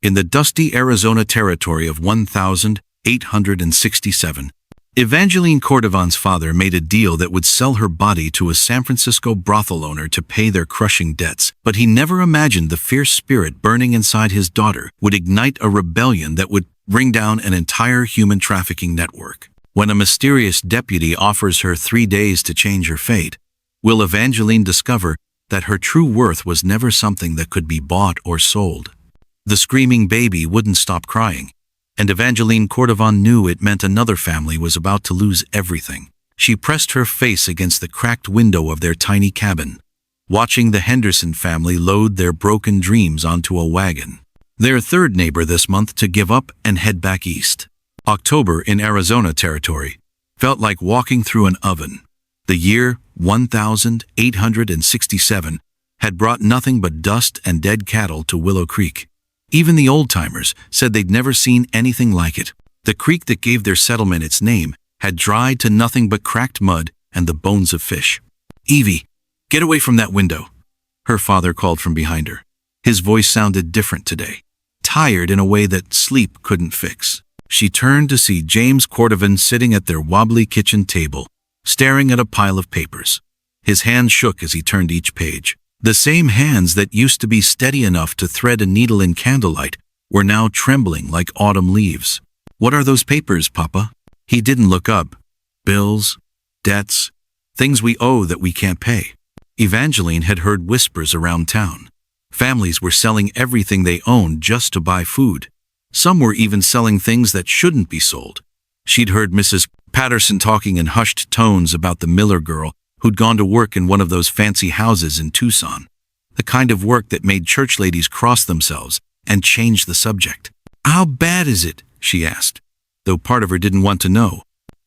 in the dusty Arizona territory of 1,867. Evangeline Cordovan's father made a deal that would sell her body to a San Francisco brothel owner to pay their crushing debts, but he never imagined the fierce spirit burning inside his daughter would ignite a rebellion that would bring down an entire human trafficking network. When a mysterious deputy offers her 3 days to change her fate, will Evangeline discover that her true worth was never something that could be bought or sold? The screaming baby wouldn't stop crying, and Evangeline Cordovan knew it meant another family was about to lose everything. She pressed her face against the cracked window of their tiny cabin, watching the Henderson family load their broken dreams onto a wagon. Their third neighbor this month to give up and head back east. October in Arizona territory felt like walking through an oven. The year 1867 had brought nothing but dust and dead cattle to Willow Creek. Even the old-timers said they'd never seen anything like it. The creek that gave their settlement its name had dried to nothing but cracked mud and the bones of fish. "Evie, get away from that window," her father called from behind her. His voice sounded different today, tired in a way that sleep couldn't fix. She turned to see James Cordovan sitting at their wobbly kitchen table, staring at a pile of papers. His hands shook as he turned each page. The same hands that used to be steady enough to thread a needle in candlelight were now trembling like autumn leaves. "What are those papers, Papa?" He didn't look up. "Bills, debts, things we owe that we can't pay." Evangeline had heard whispers around town. Families were selling everything they owned just to buy food. Some were even selling things that shouldn't be sold. She'd heard Mrs. Patterson talking in hushed tones about the Miller girl who'd gone to work in one of those fancy houses in Tucson, the kind of work that made church ladies cross themselves and change the subject. "How bad is it?" she asked, though part of her didn't want to know.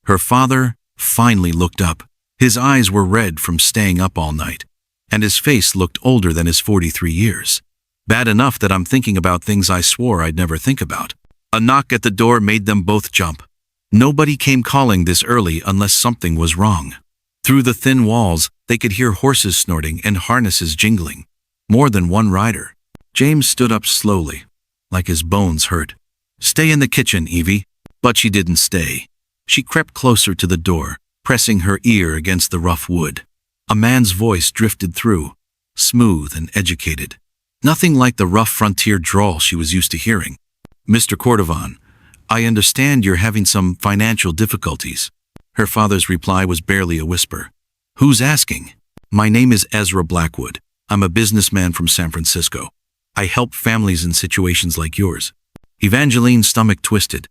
Her father finally looked up. His eyes were red from staying up all night, and his face looked older than his 43 years. "Bad enough that I'm thinking about things I swore I'd never think about." A knock at the door made them both jump. Nobody came calling this early unless something was wrong. Through the thin walls, they could hear horses snorting and harnesses jingling. More than one rider. James stood up slowly, like his bones hurt. "Stay in the kitchen, Evie." But she didn't stay. She crept closer to the door, pressing her ear against the rough wood. A man's voice drifted through, smooth and educated. Nothing like the rough frontier drawl she was used to hearing. "Mr. Cordovan, I understand you're having some financial difficulties." Her father's reply was barely a whisper. "Who's asking?" "My name is Ezra Blackwood. I'm a businessman from San Francisco. I help families in situations like yours." Evangeline's stomach twisted.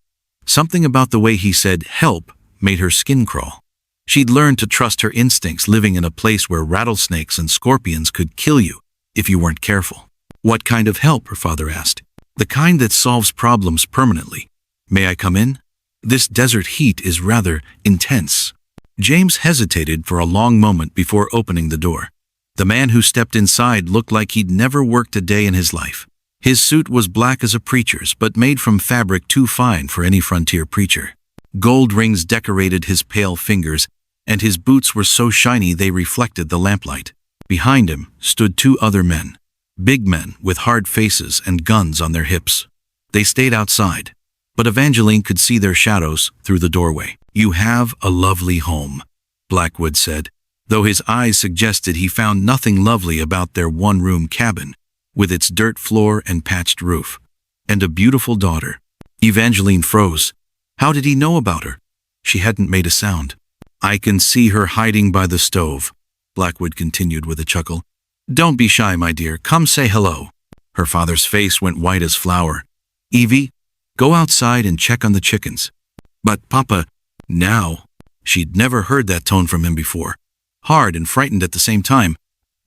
Something about the way he said help made her skin crawl. She'd learned to trust her instincts living in a place where rattlesnakes and scorpions could kill you if you weren't careful. "What kind of help?" her father asked. "The kind that solves problems permanently. May I come in? This desert heat is rather intense." James hesitated for a long moment before opening the door. The man who stepped inside looked like he'd never worked a day in his life. His suit was black as a preacher's, but made from fabric too fine for any frontier preacher. Gold rings decorated his pale fingers, and his boots were so shiny they reflected the lamplight. Behind him stood 2 other men, big men with hard faces and guns on their hips. They stayed outside, but Evangeline could see their shadows through the doorway. "You have a lovely home," Blackwood said, though his eyes suggested he found nothing lovely about their one-room cabin, with its dirt floor and patched roof. "And a beautiful daughter." Evangeline froze. How did he know about her? She hadn't made a sound. "I can see her hiding by the stove," Blackwood continued with a chuckle. "Don't be shy, my dear. Come say hello." Her father's face went white as flour. "Evie, go outside and check on the chickens." "But Papa," now. She'd never heard that tone from him before. Hard and frightened at the same time.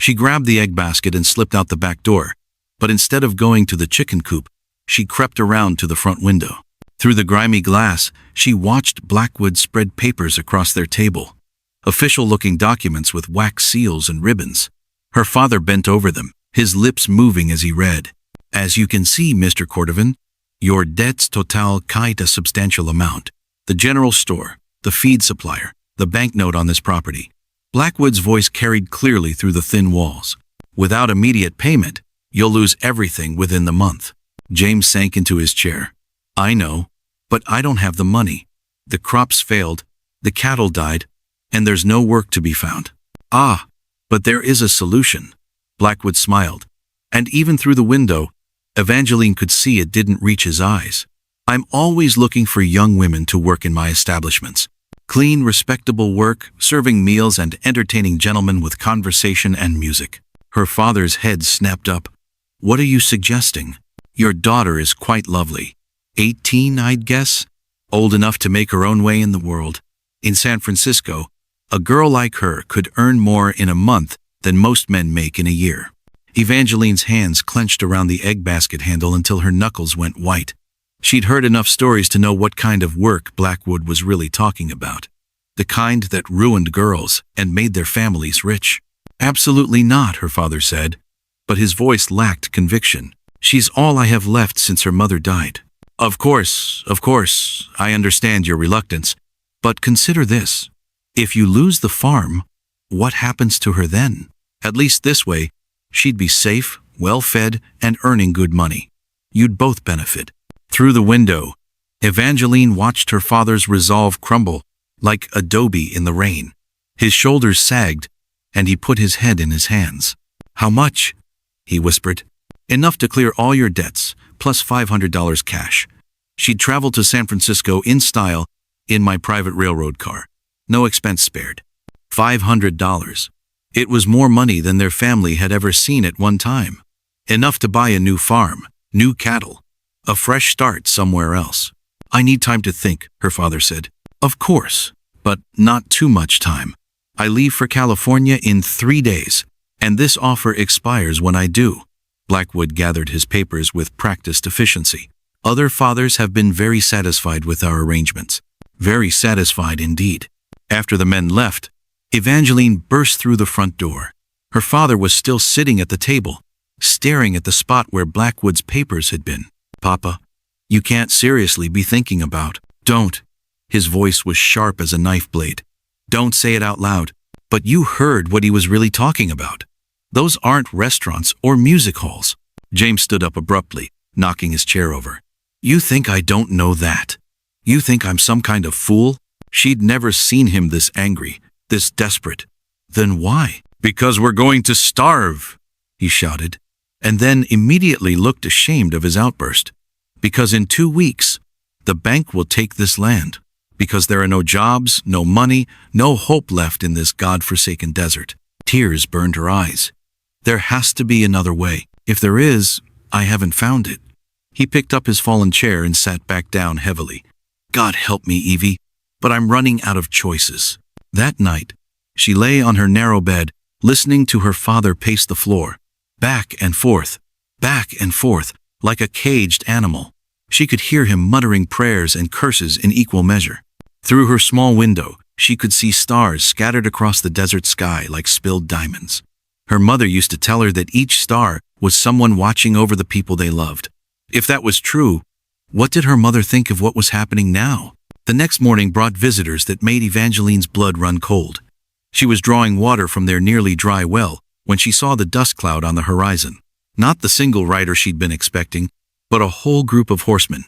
She grabbed the egg basket and slipped out the back door. But instead of going to the chicken coop, she crept around to the front window. Through the grimy glass, she watched Blackwood spread papers across their table. Official-looking documents with wax seals and ribbons. Her father bent over them, his lips moving as he read. "As you can see, Mr. Cordovan, your debts total quite a substantial amount. The general store, the feed supplier, the banknote on this property." Blackwood's voice carried clearly through the thin walls. "Without immediate payment, you'll lose everything within the month." James sank into his chair. I know, but I don't have the money. The crops failed, the cattle died, and there's no work to be found. Ah, but there is a solution. Blackwood smiled, and even through the window, Evangeline could see it didn't reach his eyes. I'm always looking for young women to work in my establishments. Clean, respectable work, serving meals and entertaining gentlemen with conversation and music. Her father's head snapped up. What are you suggesting? Your daughter is quite lovely. 18, I'd guess? Old enough to make her own way in the world. In San Francisco, a girl like her could earn more in a month than most men make in a year. Evangeline's hands clenched around the egg basket handle until her knuckles went white. She'd heard enough stories to know what kind of work Blackwood was really talking about. The kind that ruined girls and made their families rich. Absolutely not, her father said, but his voice lacked conviction. She's all I have left since her mother died. Of course, I understand your reluctance, but consider this. If you lose the farm, what happens to her then? At least this way, she'd be safe, well-fed, and earning good money. You'd both benefit. Through the window, Evangeline watched her father's resolve crumble like adobe in the rain. His shoulders sagged, and he put his head in his hands. How much? He whispered. Enough to clear all your debts, plus $500 cash. She'd travel to San Francisco in style in my private railroad car. No expense spared. $500. It was more money than their family had ever seen at one time. Enough to buy a new farm, new cattle. A fresh start somewhere else. I need time to think, her father said. Of course, but not too much time. I leave for California in 3 days, and this offer expires when I do. Blackwood gathered his papers with practiced efficiency. Other fathers have been very satisfied with our arrangements. Very satisfied indeed. After the men left, Evangeline burst through the front door. Her father was still sitting at the table, staring at the spot where Blackwood's papers had been. Papa, you can't seriously be thinking about. Don't. His voice was sharp as a knife blade. Don't say it out loud. But you heard what he was really talking about. Those aren't restaurants or music halls. James stood up abruptly, knocking his chair over. You think I don't know that? You think I'm some kind of fool? She'd never seen him this angry, this desperate. Then why? Because we're going to starve, he shouted, and then immediately looked ashamed of his outburst. Because in 2 weeks, the bank will take this land. Because there are no jobs, no money, no hope left in this God-forsaken desert. Tears burned her eyes. There has to be another way. If there is, I haven't found it. He picked up his fallen chair and sat back down heavily. God help me, Evie, but I'm running out of choices. That night, she lay on her narrow bed, listening to her father pace the floor, back and forth, like a caged animal. She could hear him muttering prayers and curses in equal measure. Through her small window, she could see stars scattered across the desert sky like spilled diamonds. Her mother used to tell her that each star was someone watching over the people they loved. If that was true, what did her mother think of what was happening now? The next morning brought visitors that made Evangeline's blood run cold. She was drawing water from their nearly dry well when she saw the dust cloud on the horizon. Not the single rider she'd been expecting, but a whole group of horsemen.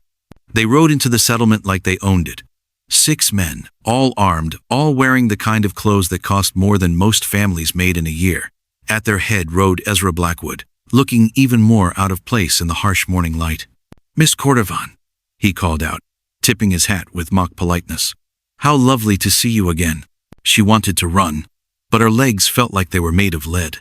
They rode into the settlement like they owned it. 6 men, all armed, all wearing the kind of clothes that cost more than most families made in a year. At their head rode Ezra Blackwood, looking even more out of place in the harsh morning light. Miss Cordovan, he called out, tipping his hat with mock politeness. How lovely to see you again. She wanted to run, but her legs felt like they were made of lead.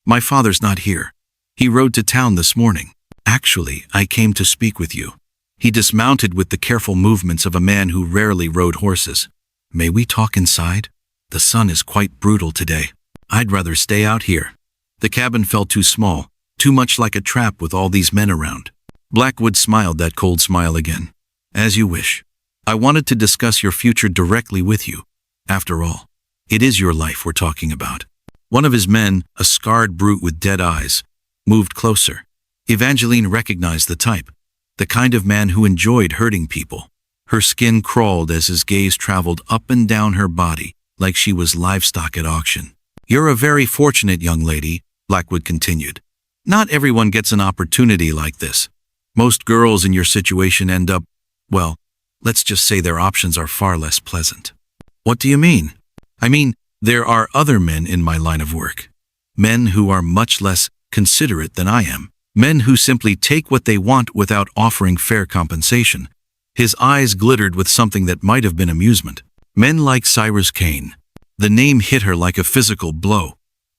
My father's not here. He rode to town this morning. Actually, I came to speak with you. He dismounted with the careful movements of a man who rarely rode horses. May we talk inside? The sun is quite brutal today. I'd rather stay out here. The cabin felt too small, too much like a trap with all these men around. Blackwood smiled that cold smile again. As you wish. I wanted to discuss your future directly with you. After all, it is your life we're talking about. One of his men, a scarred brute with dead eyes, moved closer. Evangeline recognized the type, the kind of man who enjoyed hurting people. Her skin crawled as his gaze traveled up and down her body like she was livestock at auction. You're a very fortunate young lady, Blackwood continued. Not everyone gets an opportunity like this. Most girls in your situation end up, well, let's just say their options are far less pleasant. What do you mean? I mean, there are other men in my line of work. Men who are much less considerate than I am. Men who simply take what they want without offering fair compensation. His eyes glittered with something that might have been amusement. Men like Cyrus Kane. The name hit her like a physical blow.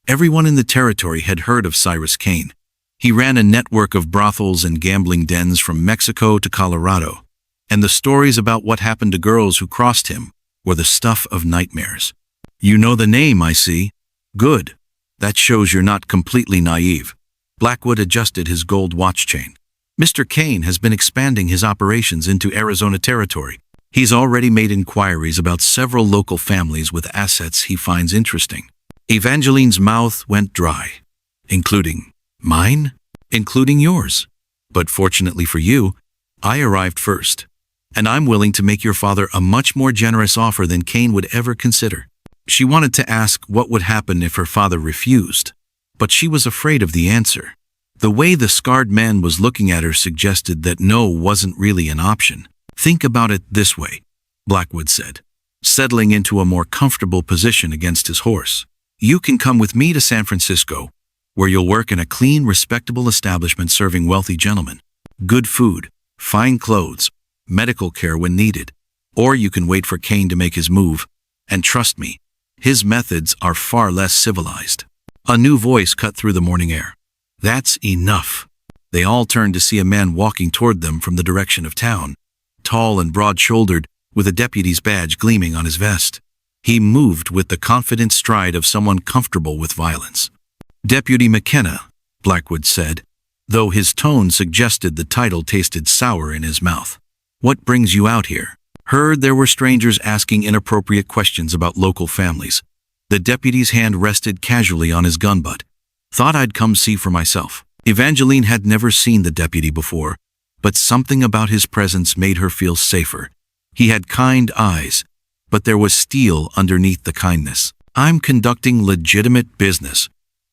Everyone in the territory had heard of Cyrus Kane. He ran a network of brothels and gambling dens from Mexico to Colorado. And the stories about what happened to girls who crossed him were the stuff of nightmares. You know the name, I see. Good. That shows you're not completely naive. Blackwood adjusted his gold watch chain. Mr. Kane has been expanding his operations into Arizona territory. He's already made inquiries about several local families with assets he finds interesting. Evangeline's mouth went dry. Including mine? Including yours. But fortunately for you, I arrived first. And I'm willing to make your father a much more generous offer than Kane would ever consider. She wanted to ask what would happen if her father refused, but she was afraid of the answer. The way the scarred man was looking at her suggested that no wasn't really an option. Think about it this way, Blackwood said, settling into a more comfortable position against his horse. You can come with me to San Francisco, where you'll work in a clean, respectable establishment serving wealthy gentlemen. Good food, fine clothes, medical care when needed. Or you can wait for Kane to make his move, and trust me, his methods are far less civilized. A new voice cut through the morning air. That's enough. They all turned to see a man walking toward them from the direction of town, tall and broad-shouldered, with a deputy's badge gleaming on his vest. He moved with the confident stride of someone comfortable with violence. Deputy McKenna, Blackwood said, though his tone suggested the title tasted sour in his mouth. What brings you out here? Heard there were strangers asking inappropriate questions about local families. The deputy's hand rested casually on his gun butt. Thought I'd come see for myself. Evangeline had never seen the deputy before, but something about his presence made her feel safer. He had kind eyes, but there was steel underneath the kindness. I'm conducting legitimate business,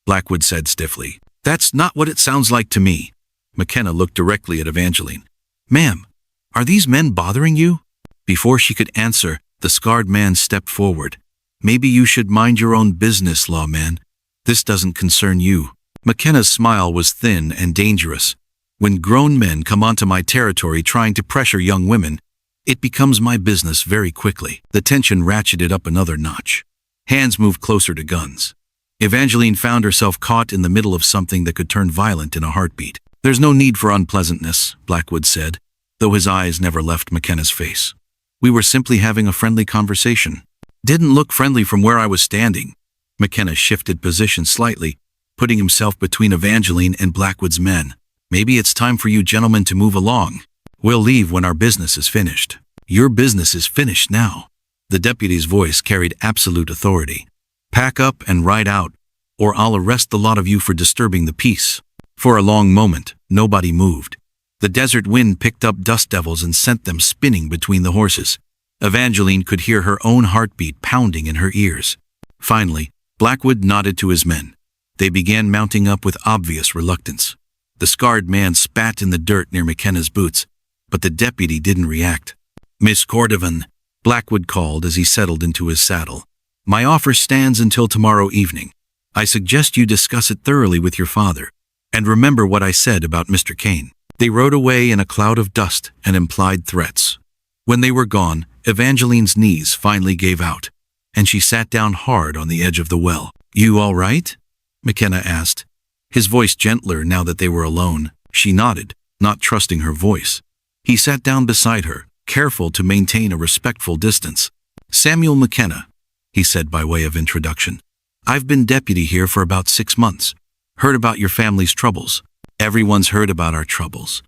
Blackwood said stiffly. That's not what it sounds like to me. McKenna looked directly at Evangeline. Ma'am, are these men bothering you? Before she could answer, the scarred man stepped forward. Maybe you should mind your own business, lawman. This doesn't concern you. McKenna's smile was thin and dangerous. When grown men come onto my territory trying to pressure young women, it becomes my business very quickly. The tension ratcheted up another notch. Hands moved closer to guns. Evangeline found herself caught in the middle of something that could turn violent in a heartbeat. There's no need for unpleasantness, Blackwood said, though his eyes never left McKenna's face. We were simply having a friendly conversation. Didn't look friendly from where I was standing. McKenna shifted position slightly, putting himself between Evangeline and Blackwood's men. Maybe it's time for you gentlemen to move along. We'll leave when our business is finished. Your business is finished now. The deputy's voice carried absolute authority. Pack up and ride out, or I'll arrest the lot of you for disturbing the peace. For a long moment, nobody moved. The desert wind picked up dust devils and sent them spinning between the horses. Evangeline could hear her own heartbeat pounding in her ears. Finally, Blackwood nodded to his men. They began mounting up with obvious reluctance. The scarred man spat in the dirt near McKenna's boots, but the deputy didn't react. Miss Cordovan, Blackwood called as he settled into his saddle. My offer stands until tomorrow evening. I suggest you discuss it thoroughly with your father, and remember what I said about Mr. Kane. They rode away in a cloud of dust and implied threats. When they were gone, Evangeline's knees finally gave out, and she sat down hard on the edge of the well. You all right? McKenna asked, his voice gentler now that they were alone. She nodded, not trusting her voice. He sat down beside her, careful to maintain a respectful distance. Samuel McKenna, he said by way of introduction. I've been deputy here for about 6 months. Heard about your family's troubles. Everyone's heard about our troubles.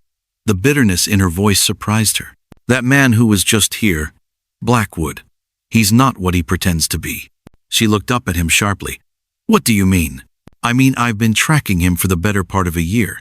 The bitterness in her voice surprised her. That man who was just here, Blackwood, he's not what he pretends to be. She looked up at him sharply. What do you mean? I mean, I've been tracking him for the better part of a year.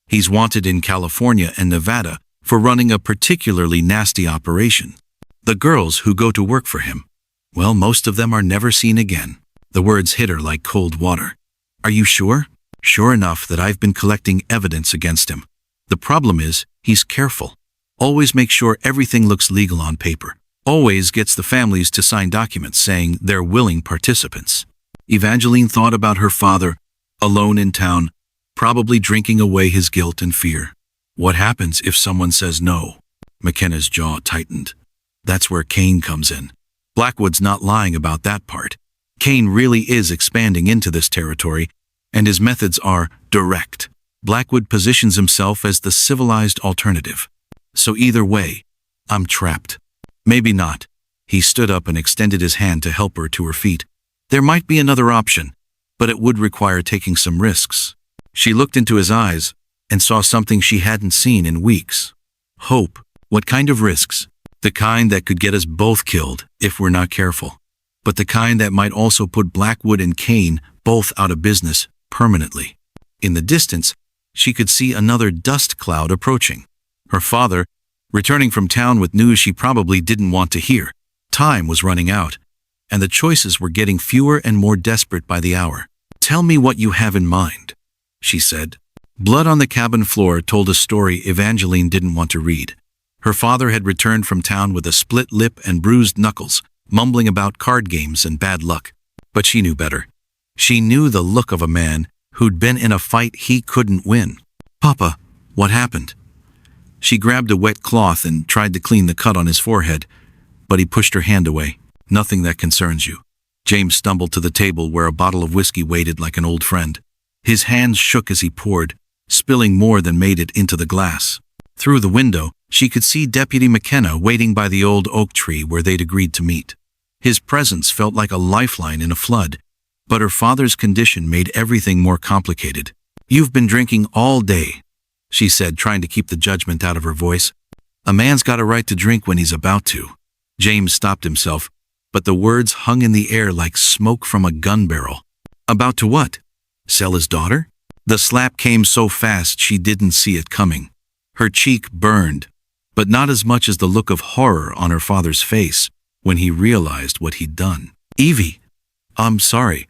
He's wanted in California and Nevada for running a particularly nasty operation. The girls who go to work for him, well, most of them are never seen again. The words hit her like cold water. Are you sure? Sure enough that I've been collecting evidence against him. The problem is, he's careful. Always makes sure everything looks legal on paper. Always gets the families to sign documents saying they're willing participants. Evangeline thought about her father, alone in town, probably drinking away his guilt and fear. What happens if someone says no? McKenna's jaw tightened. That's where Kane comes in. Blackwood's not lying about that part. Kane really is expanding into this territory, and his methods are direct. Blackwood positions himself as the civilized alternative. So either way, I'm trapped. Maybe not. He stood up and extended his hand to help her to her feet. There might be another option, but it would require taking some risks. She looked into his eyes and saw something she hadn't seen in weeks. Hope. What kind of risks? The kind that could get us both killed if we're not careful, but the kind that might also put Blackwood and Kane both out of business permanently. In the distance, she could see another dust cloud approaching. Her father, returning from town with news she probably didn't want to hear. Time was running out, and the choices were getting fewer and more desperate by the hour. "Tell me what you have in mind," she said. Blood on the cabin floor told a story Evangeline didn't want to read. Her father had returned from town with a split lip and bruised knuckles, mumbling about card games and bad luck. But she knew better. She knew the look of a man who'd been in a fight he couldn't win. "Papa, what happened?" She grabbed a wet cloth and tried to clean the cut on his forehead, but he pushed her hand away. "Nothing that concerns you." James stumbled to the table where a bottle of whiskey waited like an old friend. His hands shook as he poured, spilling more than made it into the glass. Through the window, she could see Deputy McKenna waiting by the old oak tree where they'd agreed to meet. His presence felt like a lifeline in a flood, but her father's condition made everything more complicated. "You've been drinking all day," she said, trying to keep the judgment out of her voice. "A man's got a right to drink when he's about to." James stopped himself, but the words hung in the air like smoke from a gun barrel. "About to what? Sell his daughter?" The slap came so fast she didn't see it coming. Her cheek burned, but not as much as the look of horror on her father's face when he realized what he'd done. "Evie, I'm sorry.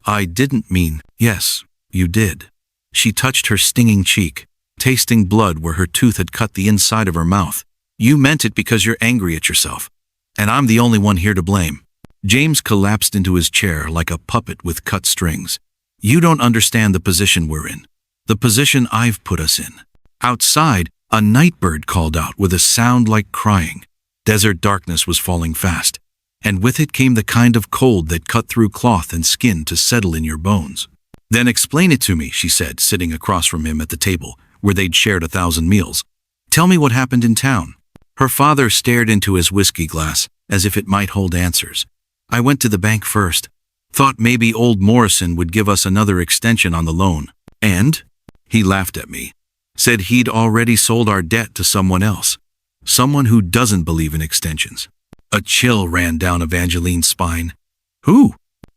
I didn't mean..." "Yes, you did." She touched her stinging cheek, tasting blood where her tooth had cut the inside of her mouth. "You meant it because you're angry at yourself, and I'm the only one here to blame." James collapsed into his chair like a puppet with cut strings. "You don't understand the position we're in, the position I've put us in." Outside, a nightbird called out with a sound like crying. Desert darkness was falling fast, and with it came the kind of cold that cut through cloth and skin to settle in your bones. "Then explain it to me," she said, sitting across from him at the table where they'd shared 1,000 meals. "Tell me what happened in town." Her father stared into his whiskey glass as if it might hold answers. "I went to the bank first. Thought maybe old Morrison would give us another extension on the loan. And?" He laughed at me. "Said he'd already sold our debt to someone else. Someone who doesn't believe in extensions." A chill ran down Evangeline's spine. "Who?"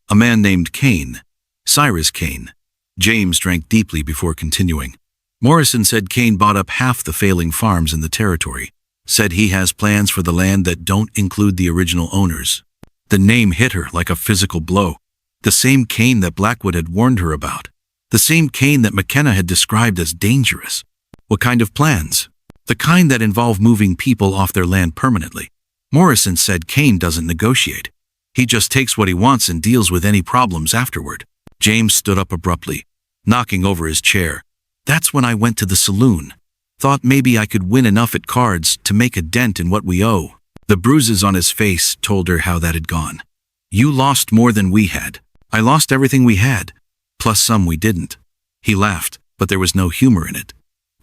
"A man named Kane. Cyrus Kane." James drank deeply before continuing. "Morrison said Kane bought up half the failing farms in the territory. Said he has plans for the land that don't include the original owners." The name hit her like a physical blow. The same Kane that Blackwood had warned her about. The same Kane that McKenna had described as dangerous. What kind of plans? The kind that involve moving people off their land permanently. Morrison said Kane doesn't negotiate. He just takes what he wants and deals with any problems afterward. James stood up abruptly, knocking over his chair. "That's when I went to the saloon. Thought maybe I could win enough at cards to make a dent in what we owe." The bruises on his face told her how that had gone. "You lost more than we had. I lost everything we had, plus some we didn't." He laughed, but there was no humor in it.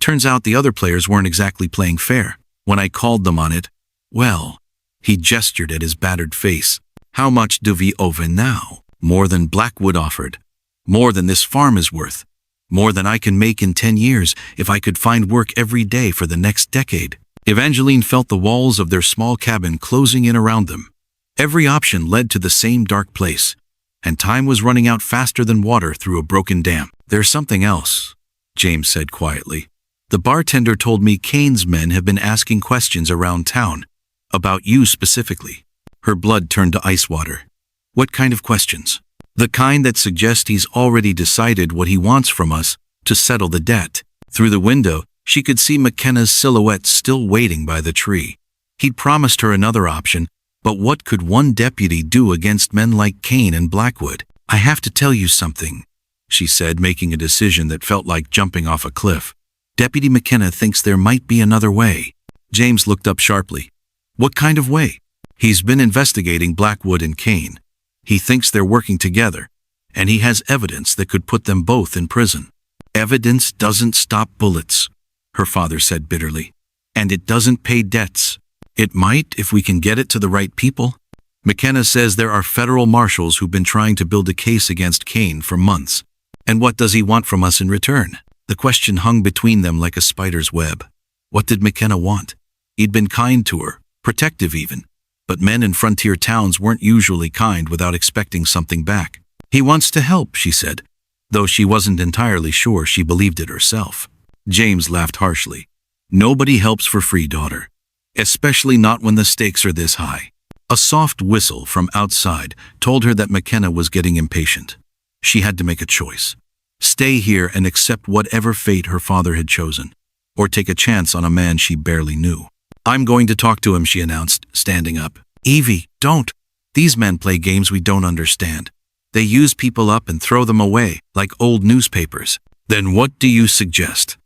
"Turns out the other players weren't exactly playing fair. When I called them on it, well..." He gestured at his battered face. "How much do we owe now?" "More than Blackwood offered. More than this farm is worth. More than I can make in 10 years if I could find work every day for the next decade." Evangeline felt the walls of their small cabin closing in around them. Every option led to the same dark place, and time was running out faster than water through a broken dam. "There's something else," James said quietly. "The bartender told me Kane's men have been asking questions around town, about you specifically." Her blood turned to ice water. "What kind of questions?" "The kind that suggest he's already decided what he wants from us to settle the debt." Through the window, She could see McKenna's silhouette still waiting by the tree. He'd promised her another option, but what could one deputy do against men like Kane and Blackwood? "I have to tell you something," she said, making a decision that felt like jumping off a cliff. "Deputy McKenna thinks there might be another way." James looked up sharply. "What kind of way?" "He's been investigating Blackwood and Kane. He thinks they're working together, and he has evidence that could put them both in prison." "Evidence doesn't stop bullets," her father said bitterly. "And it doesn't pay debts." "It might if we can get it to the right people." "McKenna says there are federal marshals who've been trying to build a case against Kane for months. And what does he want from us in return?" The question hung between them like a spider's web. What did McKenna want? He'd been kind to her, protective even. But men in frontier towns weren't usually kind without expecting something back. "He wants to help," she said, though she wasn't entirely sure she believed it herself. James laughed harshly. "Nobody helps for free, daughter. Especially not when the stakes are this high." A soft whistle from outside told her that McKenna was getting impatient. She had to make a choice. Stay here and accept whatever fate her father had chosen, or take a chance on a man she barely knew. "I'm going to talk to him," she announced, standing up. "Evie, don't. These men play games we don't understand. They use people up and throw them away, like old newspapers." "Then what do you suggest?"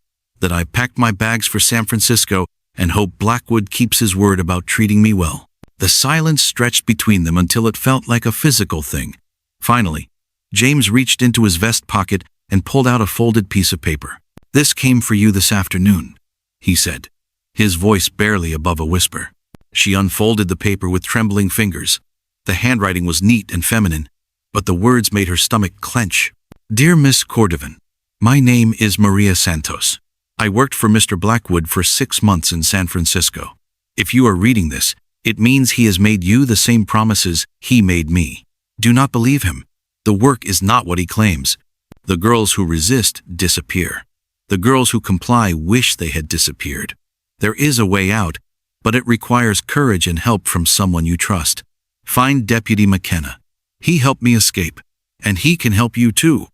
"That I pack my bags for San Francisco and hope Blackwood keeps his word about treating me well." The silence stretched between them until it felt like a physical thing. Finally, James reached into his vest pocket and pulled out a folded piece of paper. "This came for you this afternoon," he said, his voice barely above a whisper. She unfolded the paper with trembling fingers. The handwriting was neat and feminine, but the words made her stomach clench. "Dear Miss Cordovan, my name is Maria Santos. I worked for Mr. Blackwood for 6 months in San Francisco. If you are reading this, it means he has made you the same promises he made me. Do not believe him. The work is not what he claims. The girls who resist disappear. The girls who comply wish they had disappeared. There is a way out, but it requires courage and help from someone you trust. Find Deputy McKenna. He helped me escape, and he can help you too.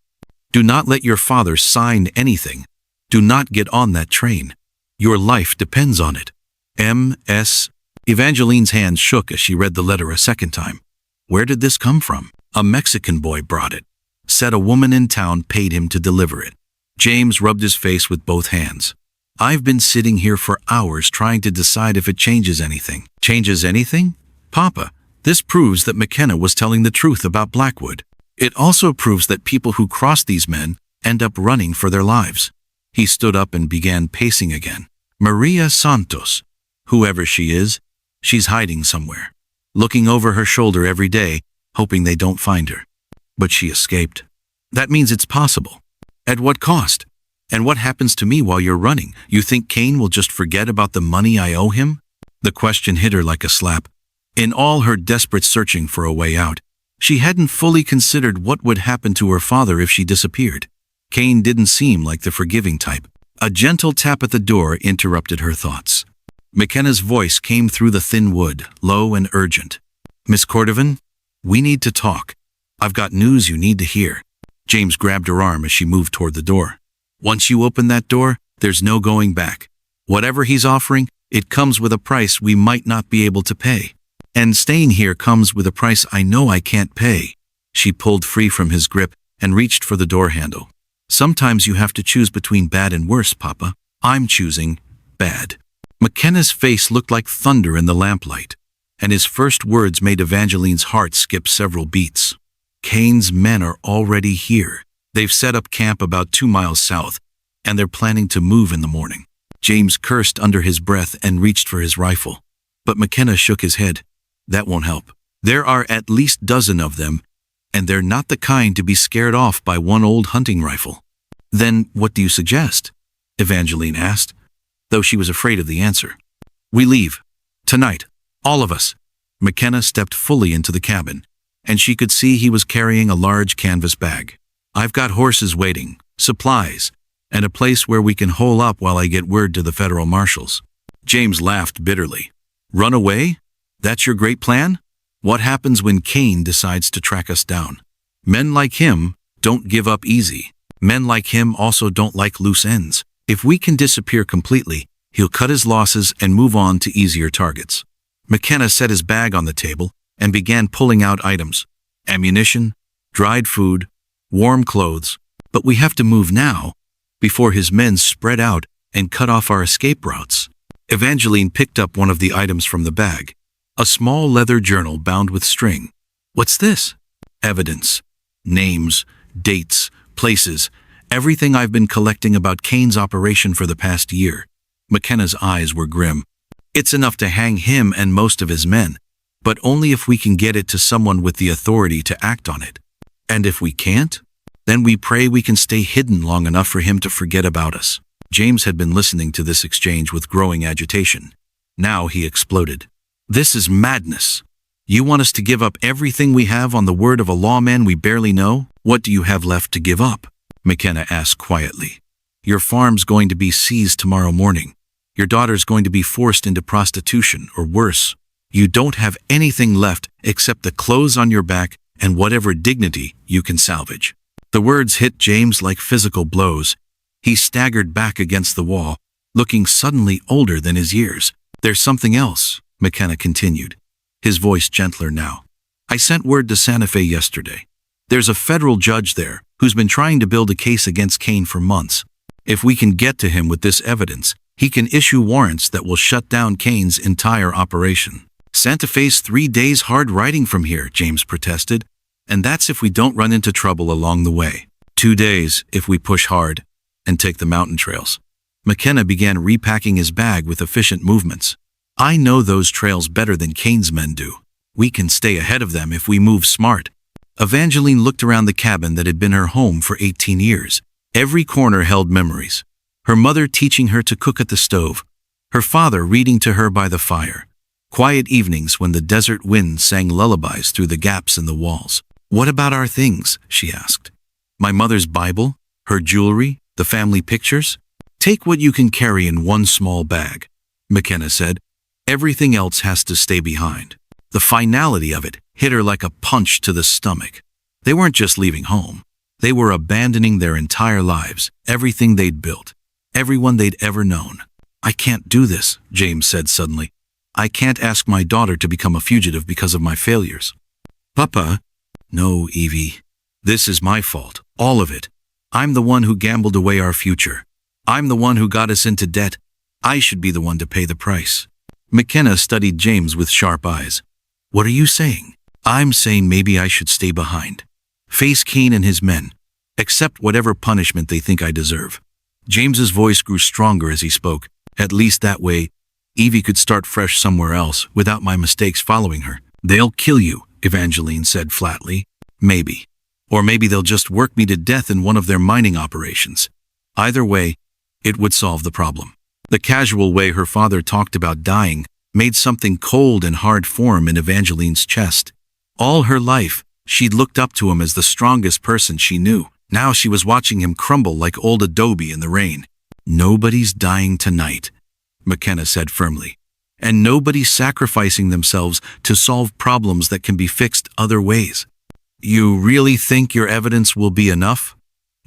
Do not let your father sign anything. Do not get on that train. Your life depends on it. M.S." Evangeline's hands shook as she read the letter a second time. Where did this come from? "A Mexican boy brought it. Said a woman in town paid him to deliver it." James rubbed his face with both hands. "I've been sitting here for hours trying to decide if it changes anything." "Changes anything? Papa, this proves that McKenna was telling the truth about Blackwood. It also proves that people who cross these men end up running for their lives." He stood up and began pacing again. "Maria Santos. Whoever she is, she's hiding somewhere, looking over her shoulder every day, hoping they don't find her. But she escaped. That means it's possible. At what cost? And what happens to me while you're running? You think Kane will just forget about the money I owe him?" The question hit her like a slap. In all her desperate searching for a way out, she hadn't fully considered what would happen to her father if she disappeared. Kane didn't seem like the forgiving type. A gentle tap at the door interrupted her thoughts. McKenna's voice came through the thin wood, low and urgent. "Miss Cordovan, we need to talk. I've got news you need to hear." James grabbed her arm as she moved toward the door. "Once you open that door, there's no going back. Whatever he's offering, it comes with a price we might not be able to pay. And staying here comes with a price I know I can't pay." She pulled free from his grip and reached for the door handle. "Sometimes you have to choose between bad and worse, Papa. I'm choosing bad." McKenna's face looked like thunder in the lamplight, and his first words made Evangeline's heart skip several beats. "Kane's men are already here. They've set up camp about 2 miles south, and they're planning to move in the morning." James cursed under his breath and reached for his rifle. But McKenna shook his head. "That won't help. There are at least 12 of them, and they're not the kind to be scared off by one old hunting rifle." "Then what do you suggest?" Evangeline asked, though she was afraid of the answer. "We leave. Tonight. All of us." McKenna stepped fully into the cabin, and she could see he was carrying a large canvas bag. "I've got horses waiting, supplies, and a place where we can hole up while I get word to the federal marshals." James laughed bitterly. "Run away? That's your great plan? What happens when Kane decides to track us down? Men like him don't give up easy. Men like him also don't like loose ends." If we can disappear completely, he'll cut his losses and move on to easier targets. McKenna set his bag on the table and began pulling out items: ammunition, dried food, warm clothes. But we have to move now, before his men spread out and cut off our escape routes. Evangeline picked up one of the items from the bag, a small leather journal bound with string. What's this? Evidence. Names, dates, places, everything I've been collecting about Kane's operation for the past year. McKenna's eyes were grim. It's enough to hang him and most of his men, but only if we can get it to someone with the authority to act on it. And if we can't, then we pray we can stay hidden long enough for him to forget about us. James had been listening to this exchange with growing agitation. Now he exploded. This is madness. You want us to give up everything we have on the word of a lawman we barely know? What do you have left to give up? McKenna asked quietly. Your farm's going to be seized tomorrow morning. Your daughter's going to be forced into prostitution, or worse. You don't have anything left except the clothes on your back and whatever dignity you can salvage. The words hit James like physical blows. He staggered back against the wall, looking suddenly older than his years. There's something else, McKenna continued, his voice gentler now. I sent word to Santa Fe yesterday. There's a federal judge there who's been trying to build a case against Kane for months. If we can get to him with this evidence, he can issue warrants that will shut down Kane's entire operation. Santa Fe's 3 days hard riding from here, James protested, and that's if we don't run into trouble along the way. 2 days if we push hard and take the mountain trails. McKenna began repacking his bag with efficient movements. I know those trails better than Kane's men do. We can stay ahead of them if we move smart. Evangeline looked around the cabin that had been her home for 18 years. Every corner held memories. Her mother teaching her to cook at the stove. Her father reading to her by the fire. Quiet evenings when the desert wind sang lullabies through the gaps in the walls. What about our things? She asked. My mother's Bible? Her jewelry? The family pictures? Take what you can carry in one small bag, McKenna said. Everything else has to stay behind. The finality of it hit her like a punch to the stomach. They weren't just leaving home. They were abandoning their entire lives, everything they'd built, everyone they'd ever known. I can't do this, James said suddenly. I can't ask my daughter to become a fugitive because of my failures. Papa? No, Evie. This is my fault, all of it. I'm the one who gambled away our future. I'm the one who got us into debt. I should be the one to pay the price. McKenna studied James with sharp eyes. What are you saying? I'm saying maybe I should stay behind. Face Kane and his men. Accept whatever punishment they think I deserve. James's voice grew stronger as he spoke. At least that way, Evie could start fresh somewhere else without my mistakes following her. They'll kill you, Evangeline said flatly. Maybe. Or maybe they'll just work me to death in one of their mining operations. Either way, it would solve the problem. The casual way her father talked about dying made something cold and hard form in Evangeline's chest. All her life, she'd looked up to him as the strongest person she knew. Now she was watching him crumble like old adobe in the rain. Nobody's dying tonight, McKenna said firmly. And nobody's sacrificing themselves to solve problems that can be fixed other ways. You really think your evidence will be enough?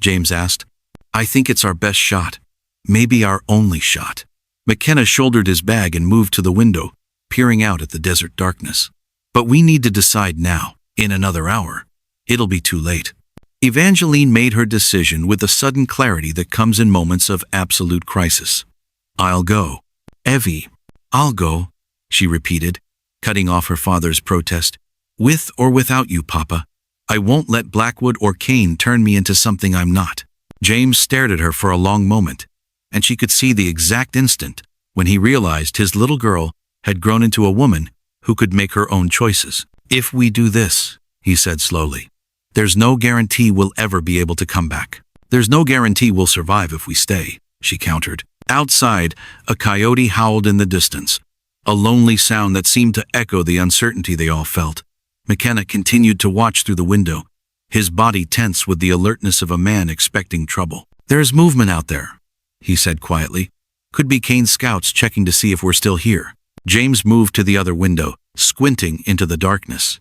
James asked. I think it's our best shot. Maybe our only shot. McKenna shouldered his bag and moved to the window, peering out at the desert darkness. But we need to decide now. In another hour, it'll be too late. Evangeline made her decision with the sudden clarity that comes in moments of absolute crisis. I'll go. Evie, I'll go, she repeated, cutting off her father's protest. With or without you, Papa. I won't let Blackwood or Kane turn me into something I'm not. James stared at her for a long moment, and she could see the exact instant when he realized his little girl had grown into a woman who could make her own choices. If we do this, he said slowly, there's no guarantee we'll ever be able to come back. There's no guarantee we'll survive if we stay, she countered. Outside, a coyote howled in the distance, a lonely sound that seemed to echo the uncertainty they all felt. McKenna continued to watch through the window, his body tense with the alertness of a man expecting trouble. There's movement out there, he said quietly. Could be Kane's scouts checking to see if we're still here. James moved to the other window, squinting into the darkness.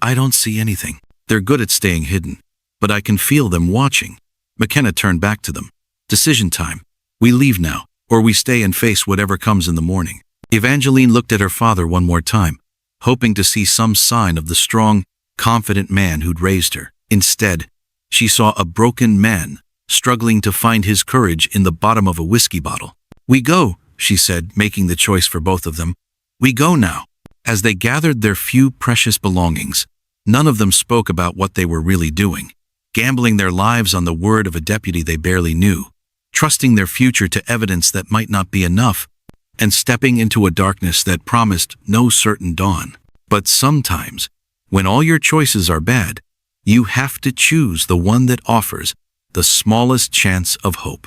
I don't see anything. They're good at staying hidden, but I can feel them watching. McKenna turned back to them. Decision time. We leave now, or we stay and face whatever comes in the morning. Evangeline looked at her father one more time, hoping to see some sign of the strong, confident man who'd raised her. Instead, she saw a broken man, struggling to find his courage in the bottom of a whiskey bottle. "We go," she said, making the choice for both of them. "We go now." As they gathered their few precious belongings, none of them spoke about what they were really doing, gambling their lives on the word of a deputy they barely knew, trusting their future to evidence that might not be enough, and stepping into a darkness that promised no certain dawn. But sometimes, when all your choices are bad, you have to choose the one that offers the smallest chance of hope.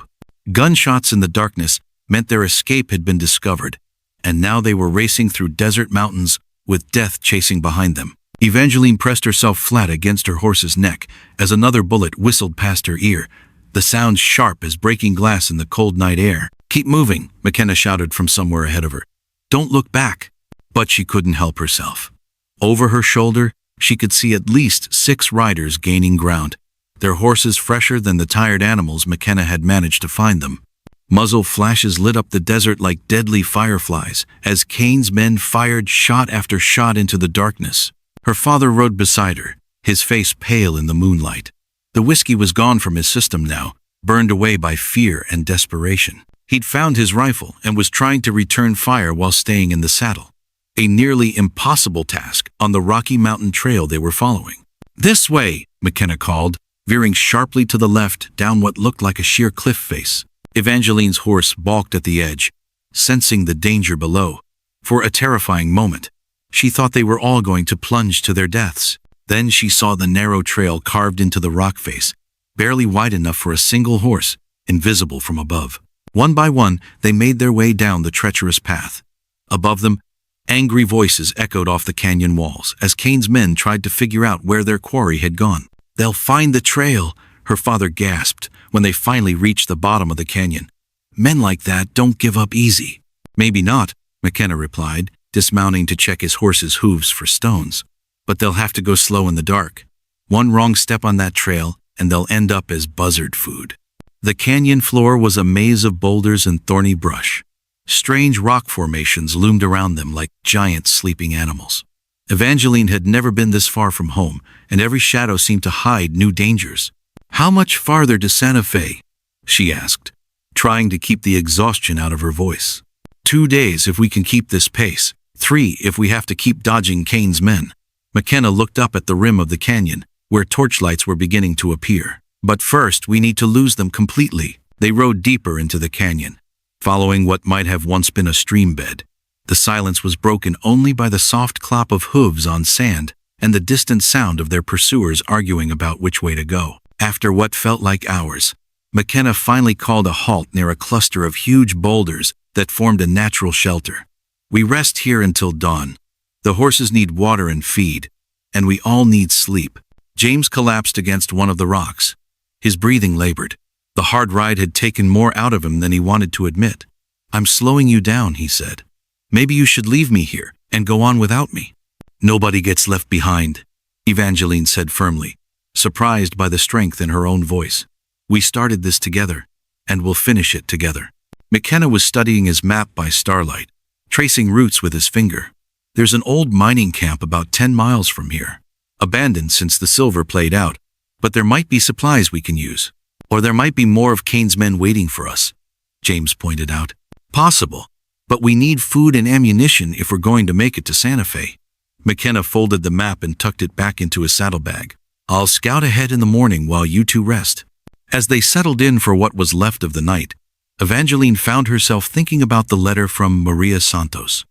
Gunshots in the darkness meant their escape had been discovered, and now they were racing through desert mountains with death chasing behind them. Evangeline pressed herself flat against her horse's neck as another bullet whistled past her ear, the sound sharp as breaking glass in the cold night air. "Keep moving," McKenna shouted from somewhere ahead of her. "Don't look back." But she couldn't help herself. Over her shoulder, she could see at least 6 riders gaining ground, their horses fresher than the tired animals McKenna had managed to find them. Muzzle flashes lit up the desert like deadly fireflies as Kane's men fired shot after shot into the darkness. Her father rode beside her, his face pale in the moonlight. The whiskey was gone from his system now, burned away by fear and desperation. He'd found his rifle and was trying to return fire while staying in the saddle. A nearly impossible task on the Rocky Mountain trail they were following. "This way," McKenna called, veering sharply to the left down what looked like a sheer cliff face. Evangeline's horse balked at the edge, sensing the danger below. For a terrifying moment, she thought they were all going to plunge to their deaths. Then she saw the narrow trail carved into the rock face, barely wide enough for a single horse, invisible from above. One by one, they made their way down the treacherous path. Above them, angry voices echoed off the canyon walls as Kane's men tried to figure out where their quarry had gone. "They'll find the trail," her father gasped when they finally reached the bottom of the canyon. "Men like that don't give up easy." "Maybe not," McKenna replied, dismounting to check his horse's hooves for stones. "But they'll have to go slow in the dark. One wrong step on that trail, and they'll end up as buzzard food." The canyon floor was a maze of boulders and thorny brush. Strange rock formations loomed around them like giant sleeping animals. Evangeline had never been this far from home, and every shadow seemed to hide new dangers. "How much farther to Santa Fe?" she asked, trying to keep the exhaustion out of her voice. 2 days if we can keep this pace, 3 if we have to keep dodging Kane's men." McKenna looked up at the rim of the canyon, where torchlights were beginning to appear. "But first we need to lose them completely." They rode deeper into the canyon, following what might have once been a stream bed. The silence was broken only by the soft clop of hooves on sand and the distant sound of their pursuers arguing about which way to go. After what felt like hours, McKenna finally called a halt near a cluster of huge boulders that formed a natural shelter. "We rest here until dawn. The horses need water and feed, and we all need sleep." James collapsed against one of the rocks. His breathing labored. The hard ride had taken more out of him than he wanted to admit. "I'm slowing you down," he said. "Maybe you should leave me here and go on without me." "Nobody gets left behind," Evangeline said firmly, surprised by the strength in her own voice. "We started this together, and we'll finish it together." McKenna was studying his map by starlight, tracing routes with his finger. "There's an old mining camp about 10 miles from here, abandoned since the silver played out, but there might be supplies we can use. Or there might be more of Kane's men waiting for us," James pointed out. "Possible, but we need food and ammunition if we're going to make it to Santa Fe." McKenna folded the map and tucked it back into his saddlebag. "I'll scout ahead in the morning while you two rest." As they settled in for what was left of the night, Evangeline found herself thinking about the letter from Maria Santos.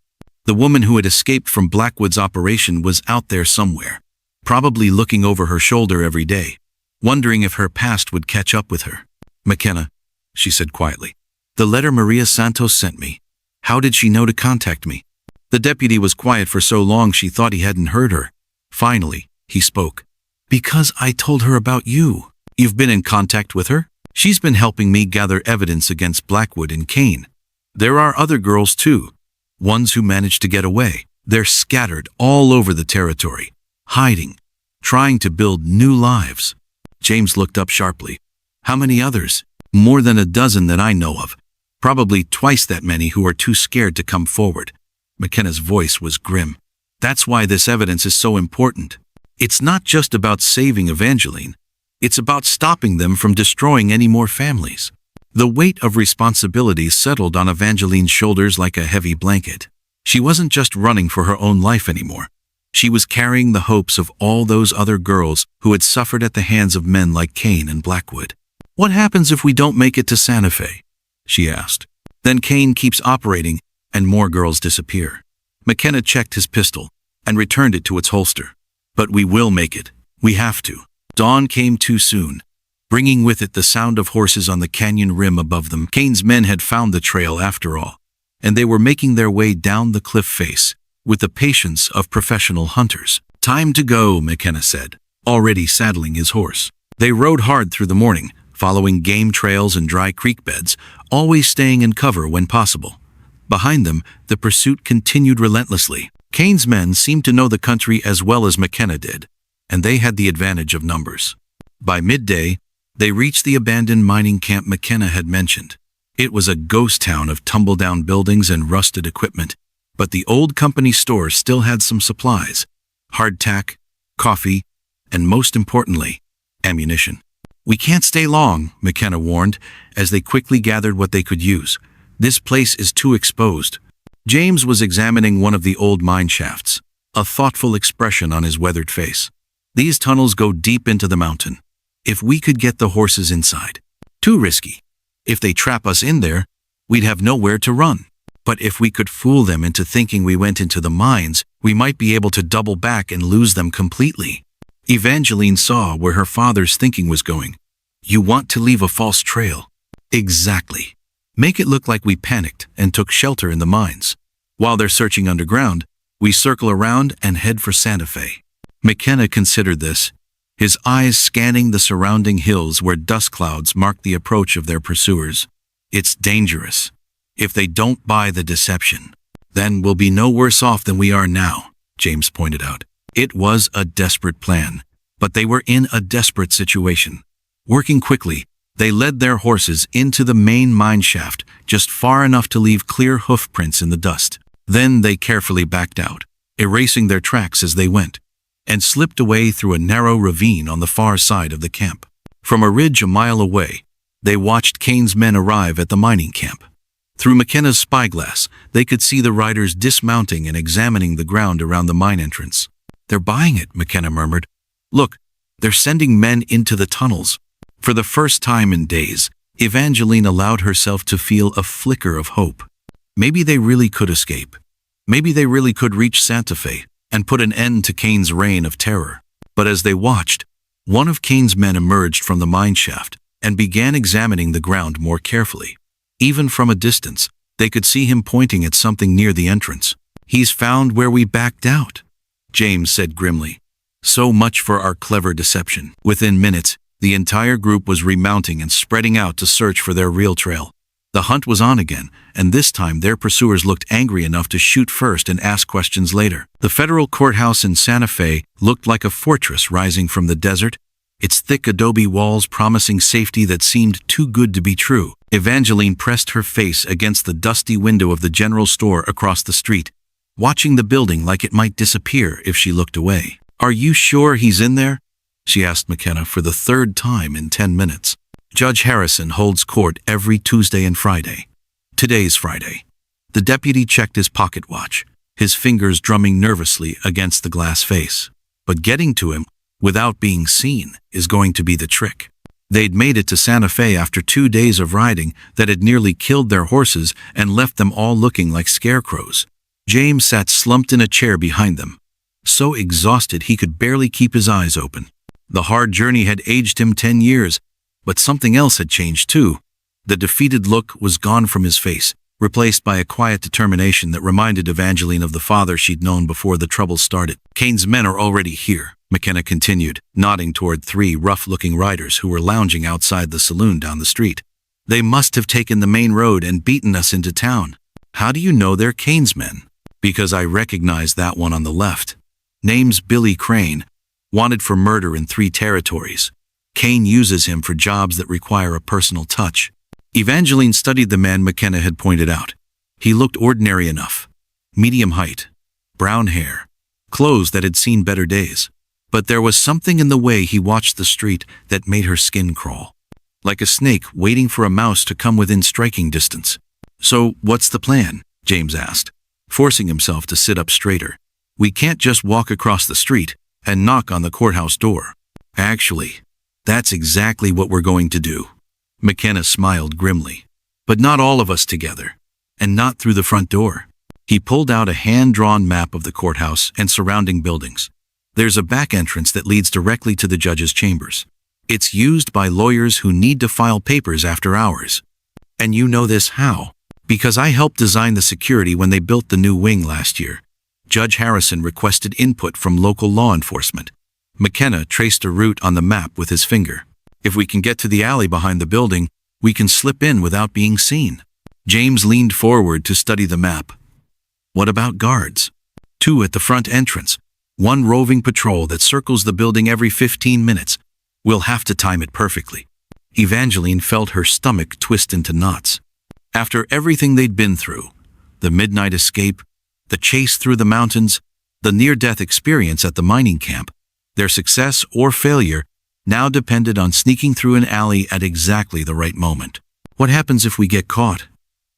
The woman who had escaped from Blackwood's operation was out there somewhere, probably looking over her shoulder every day, wondering if her past would catch up with her. "McKenna," she said quietly, "the letter Maria Santos sent me. How did she know to contact me?" The deputy was quiet for so long she thought he hadn't heard her. Finally, he spoke. "Because I told her about you." "You've been in contact with her?" "She's been helping me gather evidence against Blackwood and Kane. There are other girls too, ones who managed to get away. They're scattered all over the territory, hiding, trying to build new lives." James looked up sharply. "How many others?" "More than a dozen that I know of. Probably twice that many who are too scared to come forward. McKenna's voice was grim. That's why this evidence is so important. It's not just about saving Evangeline. It's about stopping them from destroying any more families. The weight of responsibility settled on Evangeline's shoulders like a heavy blanket. She wasn't just running for her own life anymore. She was carrying the hopes of all those other girls who had suffered at the hands of men like Kane and Blackwood. "What happens if we don't make it to Santa Fe?" she asked. "Then Kane keeps operating and more girls disappear." McKenna checked his pistol and returned it to its holster. "But we will make it. We have to." Dawn came too soon, bringing with it the sound of horses on the canyon rim above them. Kane's men had found the trail after all, and they were making their way down the cliff face with the patience of professional hunters. "Time to go," McKenna said, already saddling his horse. They rode hard through the morning, following game trails and dry creek beds, always staying in cover when possible. Behind them, the pursuit continued relentlessly. Kane's men seemed to know the country as well as McKenna did, and they had the advantage of numbers. By midday, they reached the abandoned mining camp McKenna had mentioned. It was a ghost town of tumble-down buildings and rusted equipment, but the old company store still had some supplies: hardtack, coffee, and most importantly, ammunition. "We can't stay long," McKenna warned, as they quickly gathered what they could use. "This place is too exposed." James was examining one of the old mine shafts, a thoughtful expression on his weathered face. "These tunnels go deep into the mountain. If we could get the horses inside. Too risky. If they trap us in there, we'd have nowhere to run. But if we could fool them into thinking we went into the mines, we might be able to double back and lose them completely." Evangeline saw where her father's thinking was going. "You want to leave a false trail." "Exactly. Make it look like we panicked and took shelter in the mines. While they're searching underground, we circle around and head for Santa Fe." McKenna considered this, his eyes scanning the surrounding hills where dust clouds marked the approach of their pursuers. "It's dangerous. If they don't buy the deception, then we'll be no worse off than we are now," James pointed out. It was a desperate plan, but they were in a desperate situation. Working quickly, they led their horses into the main mine shaft, just far enough to leave clear hoof prints in the dust. Then they carefully backed out, erasing their tracks as they went, and slipped away through a narrow ravine on the far side of the camp. From a ridge a mile away, they watched Kane's men arrive at the mining camp. Through McKenna's spyglass, they could see the riders dismounting and examining the ground around the mine entrance. "They're buying it," McKenna murmured. "Look, they're sending men into the tunnels." For the first time in days, Evangeline allowed herself to feel a flicker of hope. Maybe they really could escape. Maybe they really could reach Santa Fe and put an end to Kane's reign of terror. But as they watched, one of Kane's men emerged from the mine shaft and began examining the ground more carefully. Even from a distance, they could see him pointing at something near the entrance. "He's found where we backed out," James said grimly. "So much for our clever deception." Within minutes, the entire group was remounting and spreading out to search for their real trail. The hunt was on again, and this time their pursuers looked angry enough to shoot first and ask questions later. The federal courthouse in Santa Fe looked like a fortress rising from the desert, its thick adobe walls promising safety that seemed too good to be true. Evangeline pressed her face against the dusty window of the general store across the street, watching the building like it might disappear if she looked away. "Are you sure he's in there?" she asked McKenna for the third time in 10 minutes. "Judge Harrison holds court every Tuesday and Friday. Today's Friday." The deputy checked his pocket watch, his fingers drumming nervously against the glass face. But getting to him, without being seen, is going to be the trick. They'd made it to Santa Fe after 2 days of riding that had nearly killed their horses and left them all looking like scarecrows. James sat slumped in a chair behind them, so exhausted he could barely keep his eyes open. The hard journey had aged him 10 years, but something else had changed too. The defeated look was gone from his face, replaced by a quiet determination that reminded Evangeline of the father she'd known before the trouble started. "Kane's men are already here," McKenna continued, nodding toward 3 rough-looking riders who were lounging outside the saloon down the street. "They must have taken the main road and beaten us into town." "How do you know they're Kane's men?" "Because I recognize that one on the left. Name's Billy Crane, wanted for murder in 3 territories. Kane uses him for jobs that require a personal touch." Evangeline studied the man McKenna had pointed out. He looked ordinary enough. Medium height, brown hair, clothes that had seen better days. But there was something in the way he watched the street that made her skin crawl. Like a snake waiting for a mouse to come within striking distance. "So, what's the plan?" James asked, forcing himself to sit up straighter. "We can't just walk across the street and knock on the courthouse door." "Actually, that's exactly what we're going to do." McKenna smiled grimly. "But not all of us together. And not through the front door." He pulled out a hand-drawn map of the courthouse and surrounding buildings. "There's a back entrance that leads directly to the judge's chambers. It's used by lawyers who need to file papers after hours." "And you know this how?" "Because I helped design the security when they built the new wing last year." Judge Harrison requested input from local law enforcement. McKenna traced a route on the map with his finger. "If we can get to the alley behind the building, we can slip in without being seen." James leaned forward to study the map. "What about guards?" "2 at the front entrance. 1 roving patrol that circles the building every 15 minutes. We'll have to time it perfectly." Evangeline felt her stomach twist into knots. After everything they'd been through, the midnight escape, the chase through the mountains, the near-death experience at the mining camp, their success or failure now depended on sneaking through an alley at exactly the right moment. "What happens if we get caught?"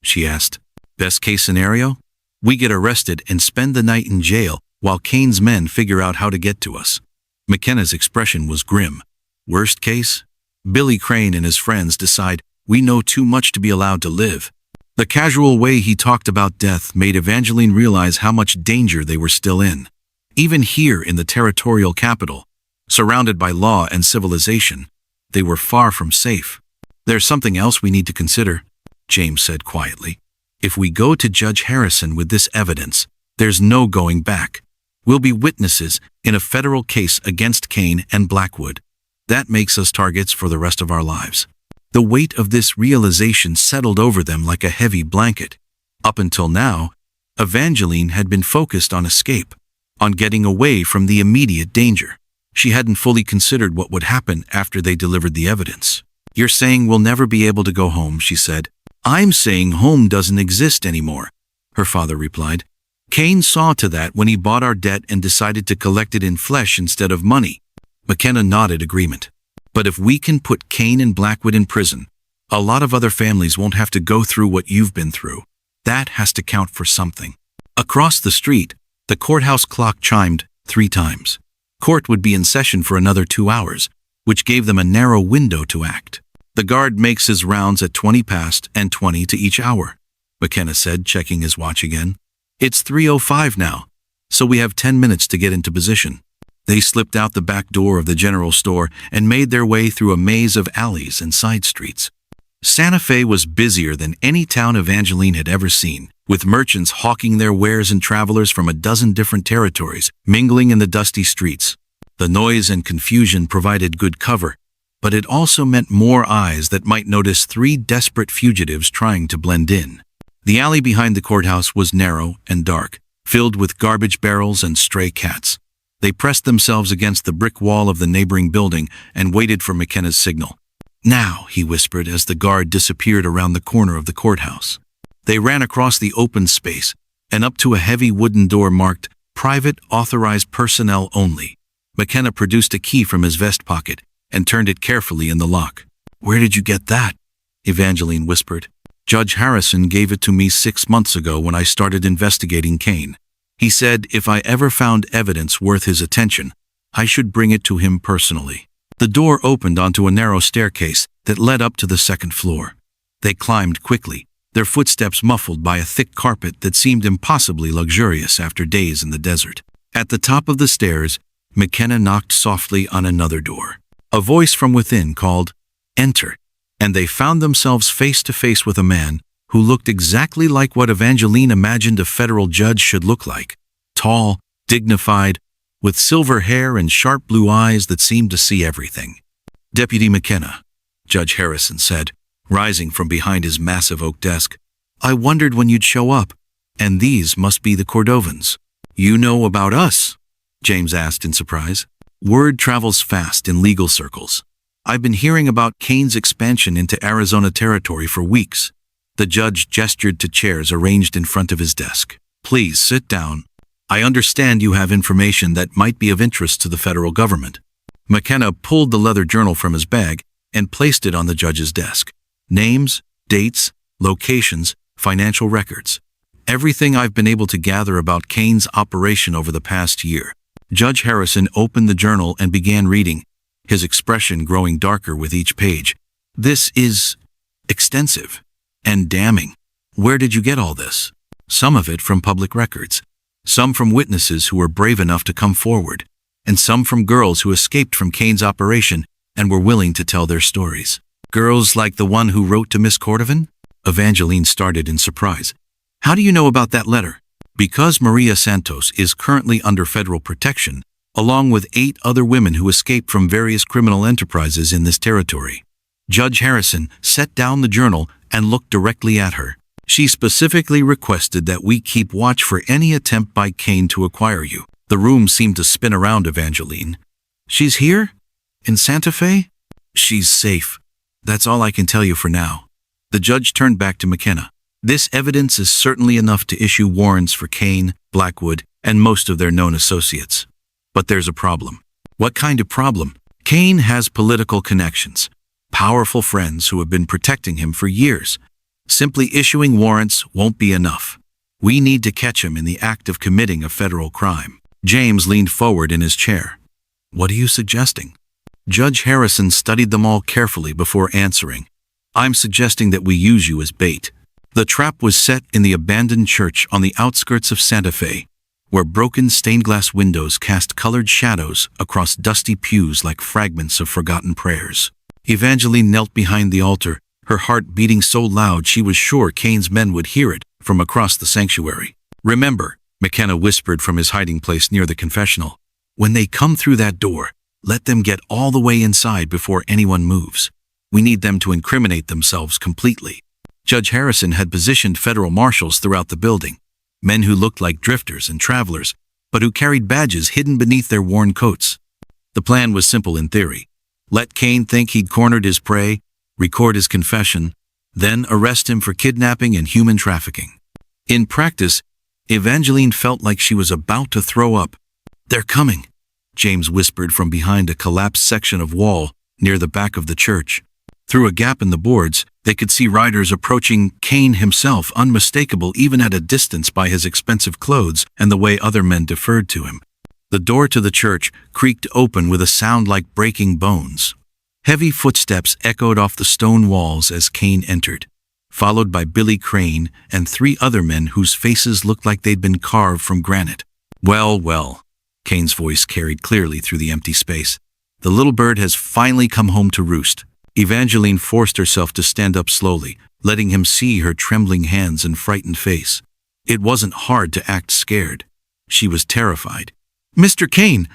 she asked. "Best case scenario? We get arrested and spend the night in jail while Kane's men figure out how to get to us." McKenna's expression was grim. "Worst case? Billy Crane and his friends decide we know too much to be allowed to live." The casual way he talked about death made Evangeline realize how much danger they were still in. Even here in the territorial capital, surrounded by law and civilization, they were far from safe. "There's something else we need to consider," James said quietly. "If we go to Judge Harrison with this evidence, there's no going back. We'll be witnesses in a federal case against Kane and Blackwood. That makes us targets for the rest of our lives." The weight of this realization settled over them like a heavy blanket. Up until now, Evangeline had been focused on escape, on getting away from the immediate danger. She hadn't fully considered what would happen after they delivered the evidence. "You're saying we'll never be able to go home," she said. "I'm saying home doesn't exist anymore," her father replied. "Kane saw to that when he bought our debt and decided to collect it in flesh instead of money." McKenna nodded agreement. "But if we can put Kane and Blackwood in prison, a lot of other families won't have to go through what you've been through. That has to count for something." Across the street, the courthouse clock chimed 3 times. Court would be in session for another 2 hours, which gave them a narrow window to act. "The guard makes his rounds at 20 past and 20 to each hour," McKenna said, checking his watch again. "It's 3:05 now, so we have 10 minutes to get into position." They slipped out the back door of the general store and made their way through a maze of alleys and side streets. Santa Fe was busier than any town Evangeline had ever seen, with merchants hawking their wares and travelers from a dozen different territories mingling in the dusty streets. The noise and confusion provided good cover, but it also meant more eyes that might notice 3 desperate fugitives trying to blend in. The alley behind the courthouse was narrow and dark, filled with garbage barrels and stray cats. They pressed themselves against the brick wall of the neighboring building and waited for McKenna's signal. "Now," he whispered as the guard disappeared around the corner of the courthouse. They ran across the open space and up to a heavy wooden door marked "Private Authorized Personnel Only." McKenna produced a key from his vest pocket and turned it carefully in the lock. "Where did you get that?" Evangeline whispered. "Judge Harrison gave it to me 6 months ago when I started investigating Kane. He said if I ever found evidence worth his attention, I should bring it to him personally." The door opened onto a narrow staircase that led up to the 2nd floor. They climbed quickly, their footsteps muffled by a thick carpet that seemed impossibly luxurious after days in the desert. At the top of the stairs, McKenna knocked softly on another door. A voice from within called, "Enter," and they found themselves face to face with a man who looked exactly like what Evangeline imagined a federal judge should look like. Tall, dignified, with silver hair and sharp blue eyes that seemed to see everything. "Deputy McKenna," Judge Harrison said, rising from behind his massive oak desk. "I wondered when you'd show up, and these must be the Cordovans." "You know about us?" James asked in surprise. "Word travels fast in legal circles. I've been hearing about Kane's expansion into Arizona territory for weeks. The judge gestured to chairs arranged in front of his desk. Please sit down. I understand you have information that might be of interest to the federal government. McKenna pulled the leather journal from his bag and placed it on the judge's desk. Names, dates, locations, financial records. Everything I've been able to gather about Kane's operation over the past year. Judge Harrison opened the journal and began reading, his expression growing darker with each page. This is extensive and damning. Where did you get all this? Some of it from public records, some from witnesses who were brave enough to come forward, and some from girls who escaped from Kane's operation and were willing to tell their stories. Girls like the one who wrote to Miss Cordovan? Evangeline started in surprise. How do you know about that letter? Because Maria Santos is currently under federal protection, along with 8 other women who escaped from various criminal enterprises in this territory. Judge Harrison set down the journal and looked directly at her. She specifically requested that we keep watch for any attempt by Kane to acquire you. The room seemed to spin around Evangeline. She's here? In Santa Fe? She's safe. That's all I can tell you for now. The judge turned back to McKenna. This evidence is certainly enough to issue warrants for Kane, Blackwood, and most of their known associates. But there's a problem. What kind of problem? Kane has political connections, powerful friends who have been protecting him for years. Simply issuing warrants won't be enough. We need to catch him in the act of committing a federal crime. James leaned forward in his chair. What are you suggesting? Judge Harrison studied them all carefully before answering. I'm suggesting that we use you as bait. The trap was set in the abandoned church on the outskirts of Santa Fe, where broken stained glass windows cast colored shadows across dusty pews like fragments of forgotten prayers. Evangeline knelt behind the altar, her heart beating so loud she was sure Kane's men would hear it from across the sanctuary. Remember, McKenna whispered from his hiding place near the confessional, when they come through that door, let them get all the way inside before anyone moves. We need them to incriminate themselves completely. Judge Harrison had positioned federal marshals throughout the building, men who looked like drifters and travelers, but who carried badges hidden beneath their worn coats. The plan was simple in theory. Let Kane think he'd cornered his prey, record his confession, then arrest him for kidnapping and human trafficking. In practice, Evangeline felt like she was about to throw up. They're coming, James whispered from behind a collapsed section of wall near the back of the church. Through a gap in the boards, they could see riders approaching, Kane himself unmistakable even at a distance by his expensive clothes and the way other men deferred to him. The door to the church creaked open with a sound like breaking bones. Heavy footsteps echoed off the stone walls as Kane entered, followed by Billy Crane and 3 other men whose faces looked like they'd been carved from granite. Well, well, Kane's voice carried clearly through the empty space. The little bird has finally come home to roost. Evangeline forced herself to stand up slowly, letting him see her trembling hands and frightened face. It wasn't hard to act scared. She was terrified. Mr. Kane,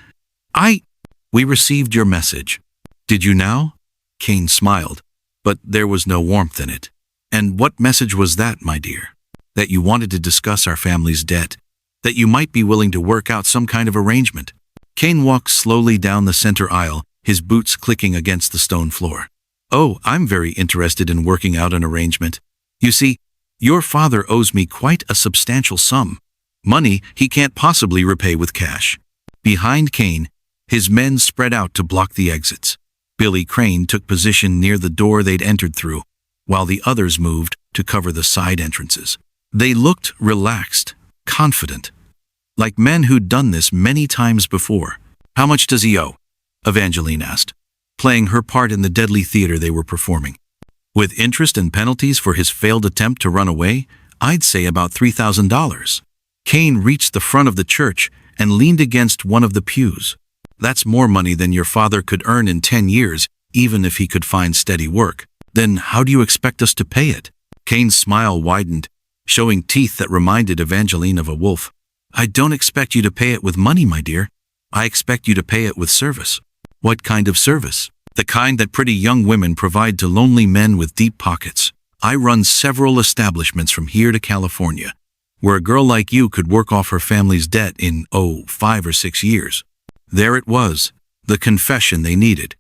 we received your message. Did you now? Kane smiled, but there was no warmth in it. And what message was that, my dear? That you wanted to discuss our family's debt. That you might be willing to work out some kind of arrangement. Kane walked slowly down the center aisle, his boots clicking against the stone floor. Oh, I'm very interested in working out an arrangement. You see, your father owes me quite a substantial sum. Money he can't possibly repay with cash. Behind Kane, his men spread out to block the exits. Billy Crane took position near the door they'd entered through, while the others moved to cover the side entrances. They looked relaxed, confident, like men who'd done this many times before. How much does he owe? Evangeline asked, playing her part in the deadly theater they were performing. With interest and penalties for his failed attempt to run away, I'd say about $3,000. Kane reached the front of the church and leaned against one of the pews. That's more money than your father could earn in 10 years, even if he could find steady work. Then how do you expect us to pay it? Kane's smile widened, showing teeth that reminded Evangeline of a wolf. I don't expect you to pay it with money, my dear. I expect you to pay it with service. What kind of service? The kind that pretty young women provide to lonely men with deep pockets. I run several establishments from here to California, where a girl like you could work off her family's debt in, 5 or 6 years. There it was, the confession they needed.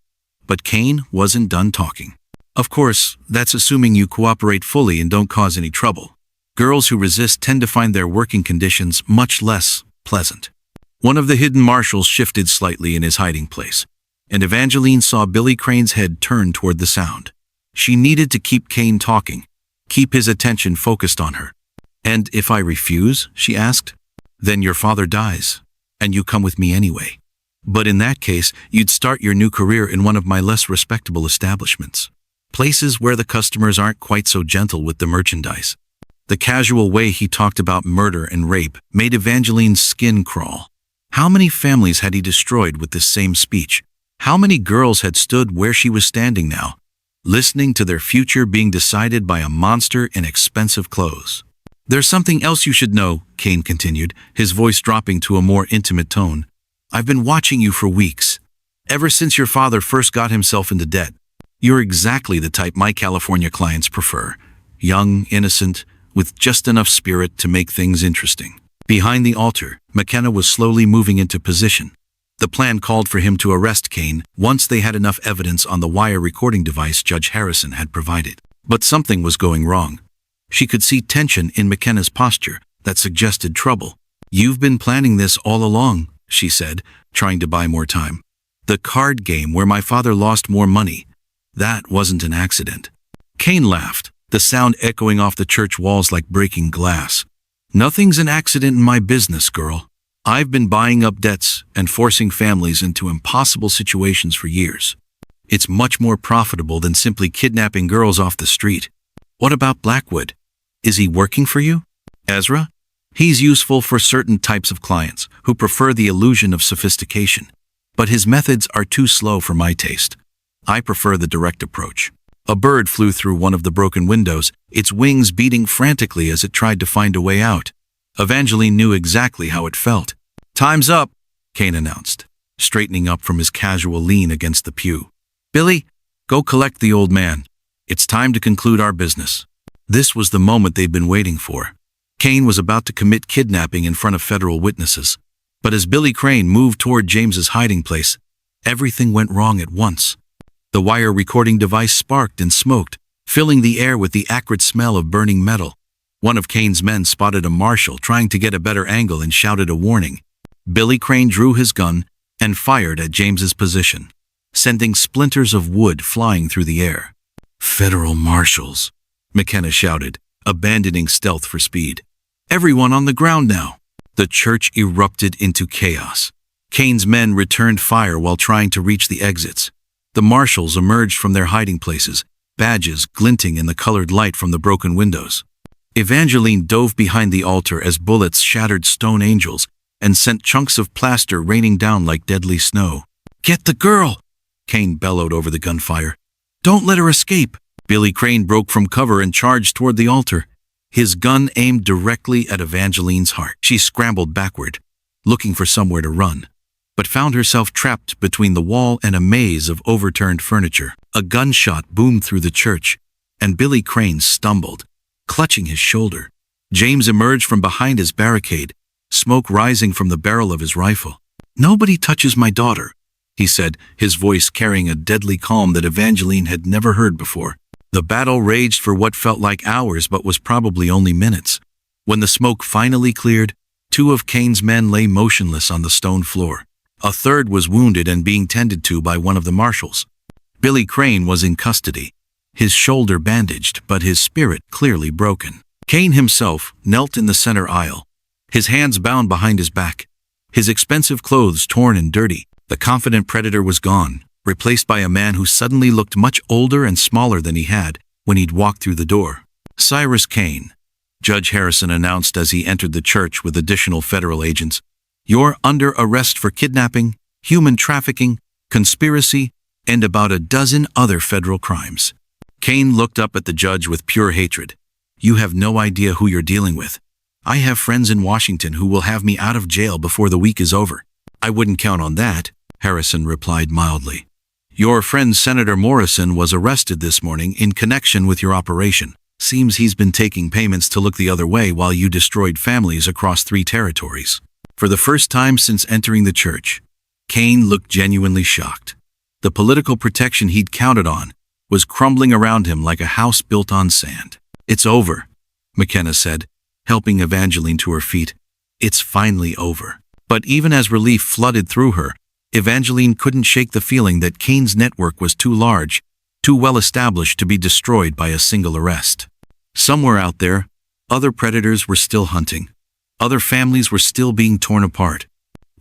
But Cain wasn't done talking. Of course, that's assuming you cooperate fully and don't cause any trouble. Girls who resist tend to find their working conditions much less pleasant. One of the hidden marshals shifted slightly in his hiding place, and Evangeline saw Billy Crane's head turn toward the sound. She needed to keep Cain talking, keep his attention focused on her. "And if I refuse?" she asked. "Then your father dies, and you come with me anyway. But in that case, you'd start your new career in one of my less respectable establishments. Places where the customers aren't quite so gentle with the merchandise." The casual way he talked about murder and rape made Evangeline's skin crawl. How many families had he destroyed with this same speech? How many girls had stood where she was standing now, listening to their future being decided by a monster in expensive clothes? "There's something else you should know," Cain continued, his voice dropping to a more intimate tone. "I've been watching you for weeks, ever since your father first got himself into debt. You're exactly the type my California clients prefer. Young, innocent, with just enough spirit to make things interesting." Behind the altar, McKenna was slowly moving into position. The plan called for him to arrest Cain once they had enough evidence on the wire recording device Judge Harrison had provided. But something was going wrong. She could see tension in McKenna's posture that suggested trouble. "You've been planning this all along," she said, trying to buy more time. "The card game where my father lost more money. That wasn't an accident." Cain laughed, the sound echoing off the church walls like breaking glass. "Nothing's an accident in my business, girl. I've been buying up debts and forcing families into impossible situations for years. It's much more profitable than simply kidnapping girls off the street." "What about Blackwood? Is he working for you?" "Ezra? He's useful for certain types of clients who prefer the illusion of sophistication. But his methods are too slow for my taste. I prefer the direct approach." A bird flew through one of the broken windows, its wings beating frantically as it tried to find a way out. Evangeline knew exactly how it felt. "Time's up," Cain announced, straightening up from his casual lean against the pew. "Billy, go collect the old man. It's time to conclude our business." This was the moment they'd been waiting for. Cain was about to commit kidnapping in front of federal witnesses. But as Billy Crane moved toward James's hiding place, everything went wrong at once. The wire recording device sparked and smoked, filling the air with the acrid smell of burning metal. One of Cain's men spotted a marshal trying to get a better angle and shouted a warning. Billy Crane drew his gun and fired at James's position, sending splinters of wood flying through the air. "Federal marshals," McKenna shouted, abandoning stealth for speed. "Everyone on the ground now." The church erupted into chaos. Cain's men returned fire while trying to reach the exits. The marshals emerged from their hiding places, badges glinting in the colored light from the broken windows. Evangeline dove behind the altar as bullets shattered stone angels and sent chunks of plaster raining down like deadly snow. "Get the girl!" Cain bellowed over the gunfire. "Don't let her escape!" Billy Crane broke from cover and charged toward the altar, his gun aimed directly at Evangeline's heart. She scrambled backward, looking for somewhere to run, but found herself trapped between the wall and a maze of overturned furniture. A gunshot boomed through the church, and Billy Crane stumbled, clutching his shoulder. James emerged from behind his barricade, smoke rising from the barrel of his rifle. "Nobody touches my daughter," he said, his voice carrying a deadly calm that Evangeline had never heard before. The battle raged for what felt like hours but was probably only minutes. When the smoke finally cleared, 2 of Cain's men lay motionless on the stone floor. A third was wounded and being tended to by one of the marshals. Billy Crane was in custody, his shoulder bandaged but his spirit clearly broken. Cain himself knelt in the center aisle, his hands bound behind his back, his expensive clothes torn and dirty. The confident predator was gone, replaced by a man who suddenly looked much older and smaller than he had when he'd walked through the door. "Cyrus Cain," Judge Harrison announced as he entered the church with additional federal agents. "You're under arrest for kidnapping, human trafficking, conspiracy, and about a dozen other federal crimes." Cain looked up at the judge with pure hatred. "You have no idea who you're dealing with. I have friends in Washington who will have me out of jail before the week is over." "I wouldn't count on that," Harrison replied mildly. "Your friend Senator Morrison was arrested this morning in connection with your operation. Seems he's been taking payments to look the other way while you destroyed families across 3 territories." For the first time since entering the church, Cain looked genuinely shocked. The political protection he'd counted on was crumbling around him like a house built on sand. "It's over," McKenna said, helping Evangeline to her feet. "It's finally over." But even as relief flooded through her, Evangeline couldn't shake the feeling that Kane's network was too large, too well established to be destroyed by a single arrest. Somewhere out there, other predators were still hunting. Other families were still being torn apart.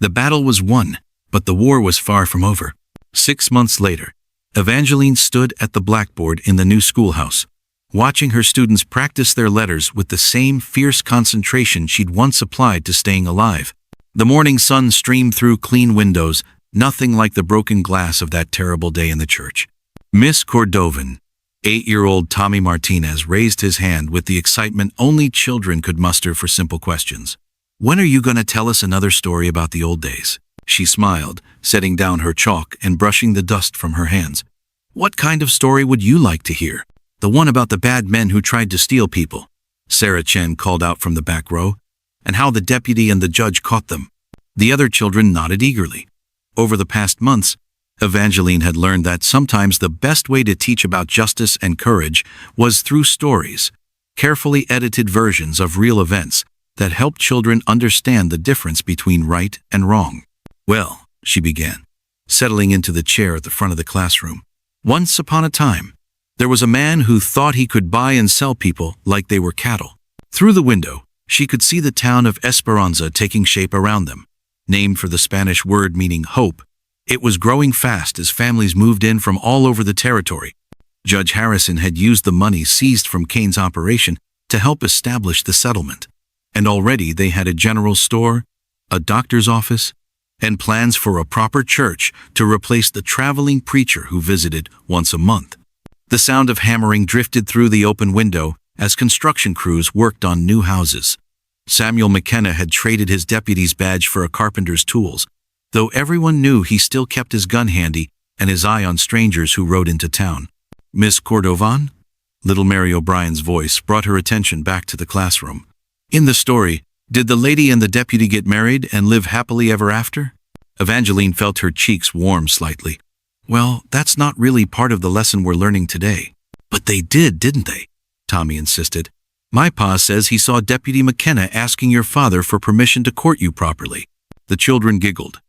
The battle was won, but the war was far from over. 6 months later, Evangeline stood at the blackboard in the new schoolhouse, watching her students practice their letters with the same fierce concentration she'd once applied to staying alive. The morning sun streamed through clean windows, nothing like the broken glass of that terrible day in the church. Miss Cordovan, 8-year-old Tommy Martinez, raised his hand with the excitement only children could muster for simple questions. "When are you going to tell us another story about the old days?" She smiled, setting down her chalk and brushing the dust from her hands. "What kind of story would you like to hear?" "The one about the bad men who tried to steal people," Sarah Chen called out from the back row, "and how the deputy and the judge caught them." The other children nodded eagerly. Over the past months, Evangeline had learned that sometimes the best way to teach about justice and courage was through stories, carefully edited versions of real events that helped children understand the difference between right and wrong. "Well," she began, settling into the chair at the front of the classroom, "once upon a time, there was a man who thought he could buy and sell people like they were cattle." Through the window, she could see the town of Esperanza taking shape around them. Named for the Spanish word meaning hope, it was growing fast as families moved in from all over the territory. Judge Harrison had used the money seized from Kane's operation to help establish the settlement, and already they had a general store, a doctor's office, and plans for a proper church to replace the traveling preacher who visited once a month. The sound of hammering drifted through the open window as construction crews worked on new houses. Samuel McKenna had traded his deputy's badge for a carpenter's tools, though everyone knew he still kept his gun handy and his eye on strangers who rode into town. "Miss Cordovan?" Little Mary O'Brien's voice brought her attention back to the classroom. "In the story, did the lady and the deputy get married and live happily ever after?" Evangeline felt her cheeks warm slightly. "Well, that's not really part of the lesson we're learning today." "But they did, didn't they?" Tommy insisted. "My pa says he saw Deputy McKenna asking your father for permission to court you properly." The children giggled,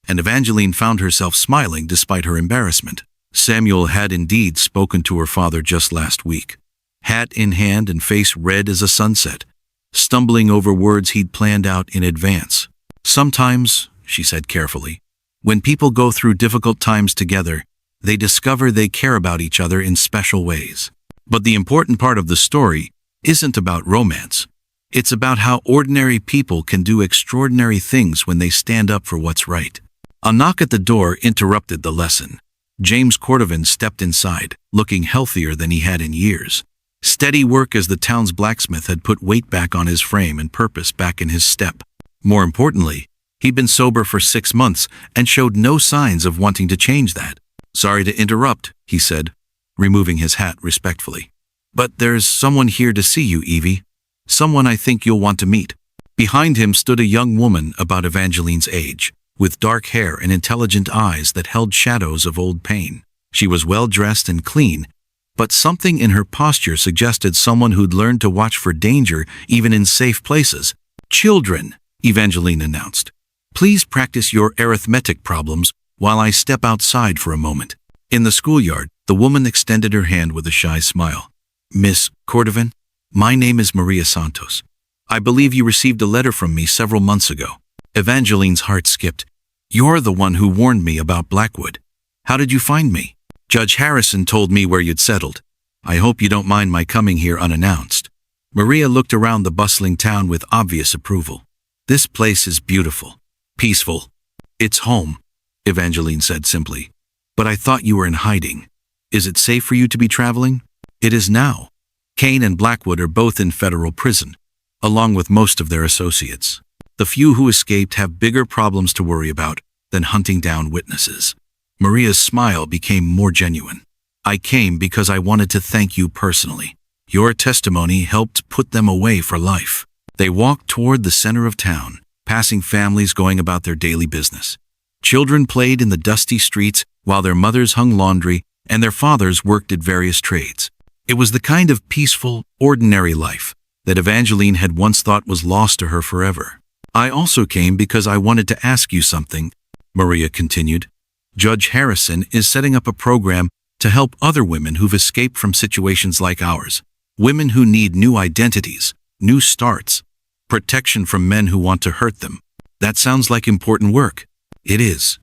and Evangeline found herself smiling despite her embarrassment. Samuel had indeed spoken to her father just last week, hat in hand and face red as a sunset, stumbling over words he'd planned out in advance. "Sometimes," she said carefully, "when people go through difficult times together, they discover they care about each other in special ways. But the important part of the story isn't about romance. It's about how ordinary people can do extraordinary things when they stand up for what's right." A knock at the door interrupted the lesson. James Cordovan stepped inside, looking healthier than he had in years. Steady work as the town's blacksmith had put weight back on his frame and purpose back in his step. More importantly, he'd been sober for 6 months and showed no signs of wanting to change that. "Sorry to interrupt," he said, removing his hat respectfully. "But there's someone here to see you, Evie. Someone I think you'll want to meet." Behind him stood a young woman about Evangeline's age, with dark hair and intelligent eyes that held shadows of old pain. She was well-dressed and clean, but something in her posture suggested someone who'd learned to watch for danger even in safe places. "Children," Evangeline announced, "please practice your arithmetic problems while I step outside for a moment." In the schoolyard, the woman extended her hand with a shy smile. "Miss Cordovan, my name is Maria Santos. I believe you received a letter from me several months ago." Evangeline's heart skipped. "You're the one who warned me about Blackwood. How did you find me?" "Judge Harrison told me where you'd settled. I hope you don't mind my coming here unannounced." Maria looked around the bustling town with obvious approval. "This place is beautiful, peaceful. It's home," Evangeline said simply. "But I thought you were in hiding. Is it safe for you to be traveling?" "It is now. Kane and Blackwood are both in federal prison, along with most of their associates. The few who escaped have bigger problems to worry about than hunting down witnesses." Maria's smile became more genuine. "I came because I wanted to thank you personally. Your testimony helped put them away for life." They walked toward the center of town, passing families going about their daily business. Children played in the dusty streets, while their mothers hung laundry and their fathers worked at various trades. It was the kind of peaceful, ordinary life that Evangeline had once thought was lost to her forever. "I also came because I wanted to ask you something," Maria continued. "Judge Harrison is setting up a program to help other women who've escaped from situations like ours. Women who need new identities, new starts, protection from men who want to hurt them. That sounds like important work." "It is.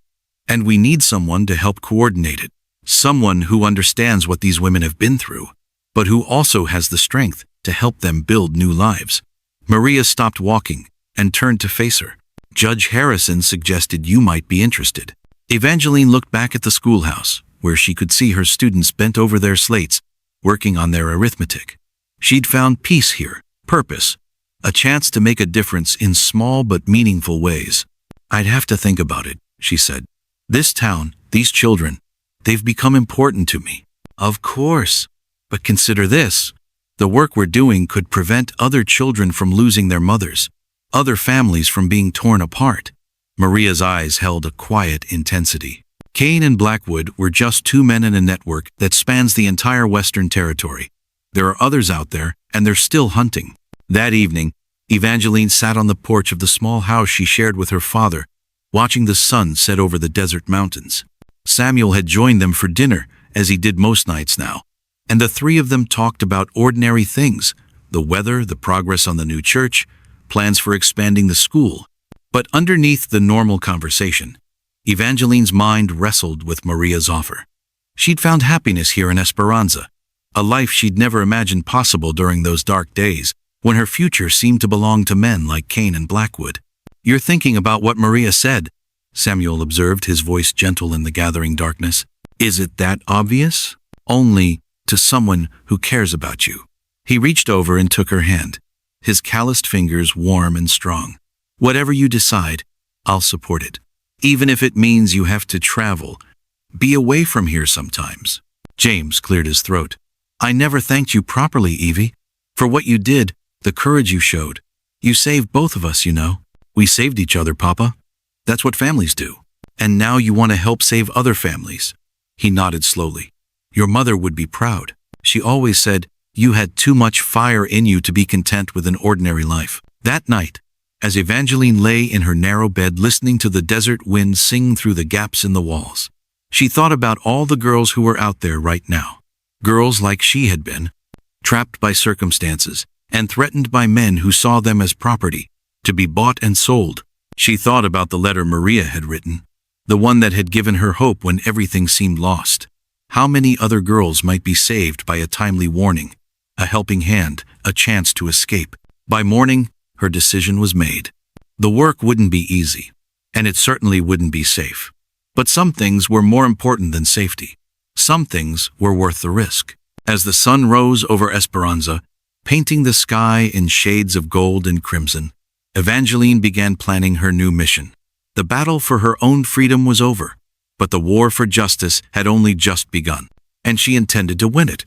And we need someone to help coordinate it. Someone who understands what these women have been through, but who also has the strength to help them build new lives." Maria stopped walking and turned to face her. "Judge Harrison suggested you might be interested." Evangeline looked back at the schoolhouse, where she could see her students bent over their slates, working on their arithmetic. She'd found peace here, purpose, a chance to make a difference in small but meaningful ways. "I'd have to think about it," she said. "This town, these children, they've become important to me." "Of course. But consider this. The work we're doing could prevent other children from losing their mothers, other families from being torn apart." Maria's eyes held a quiet intensity. Kane and Blackwood were just two men in a network that spans the entire Western Territory. There are others out there, and they're still hunting. That evening, Evangeline sat on the porch of the small house she shared with her father, watching the sun set over the desert mountains. Samuel had joined them for dinner, as he did most nights now, and the three of them talked about ordinary things: the weather, the progress on the new church, plans for expanding the school. But underneath the normal conversation, Evangeline's mind wrestled with Maria's offer. She'd found happiness here in Esperanza, a life she'd never imagined possible during those dark days when her future seemed to belong to men like Kane and Blackwood. "You're thinking about what Maria said," Samuel observed, his voice gentle in the gathering darkness. "Is it that obvious?" "Only to someone who cares about you." He reached over and took her hand, his calloused fingers warm and strong. "Whatever you decide, I'll support it. Even if it means you have to travel, be away from here sometimes." James cleared his throat. "I never thanked you properly, Evie, for what you did, the courage you showed. You saved both of us, you know." "We saved each other, Papa. That's what families do. And now you want to help save other families." He nodded slowly. "Your mother would be proud. She always said you had too much fire in you to be content with an ordinary life." That night, as Evangeline lay in her narrow bed listening to the desert wind sing through the gaps in the walls, she thought about all the girls who were out there right now. Girls like she had been, trapped by circumstances and threatened by men who saw them as property, to be bought and sold. She thought about the letter Maria had written, the one that had given her hope when everything seemed lost. How many other girls might be saved by a timely warning, a helping hand, a chance to escape? By morning, her decision was made. The work wouldn't be easy, and it certainly wouldn't be safe. But some things were more important than safety. Some things were worth the risk. As the sun rose over Esperanza, painting the sky in shades of gold and crimson, Evangeline began planning her new mission. The battle for her own freedom was over, but the war for justice had only just begun, and she intended to win it.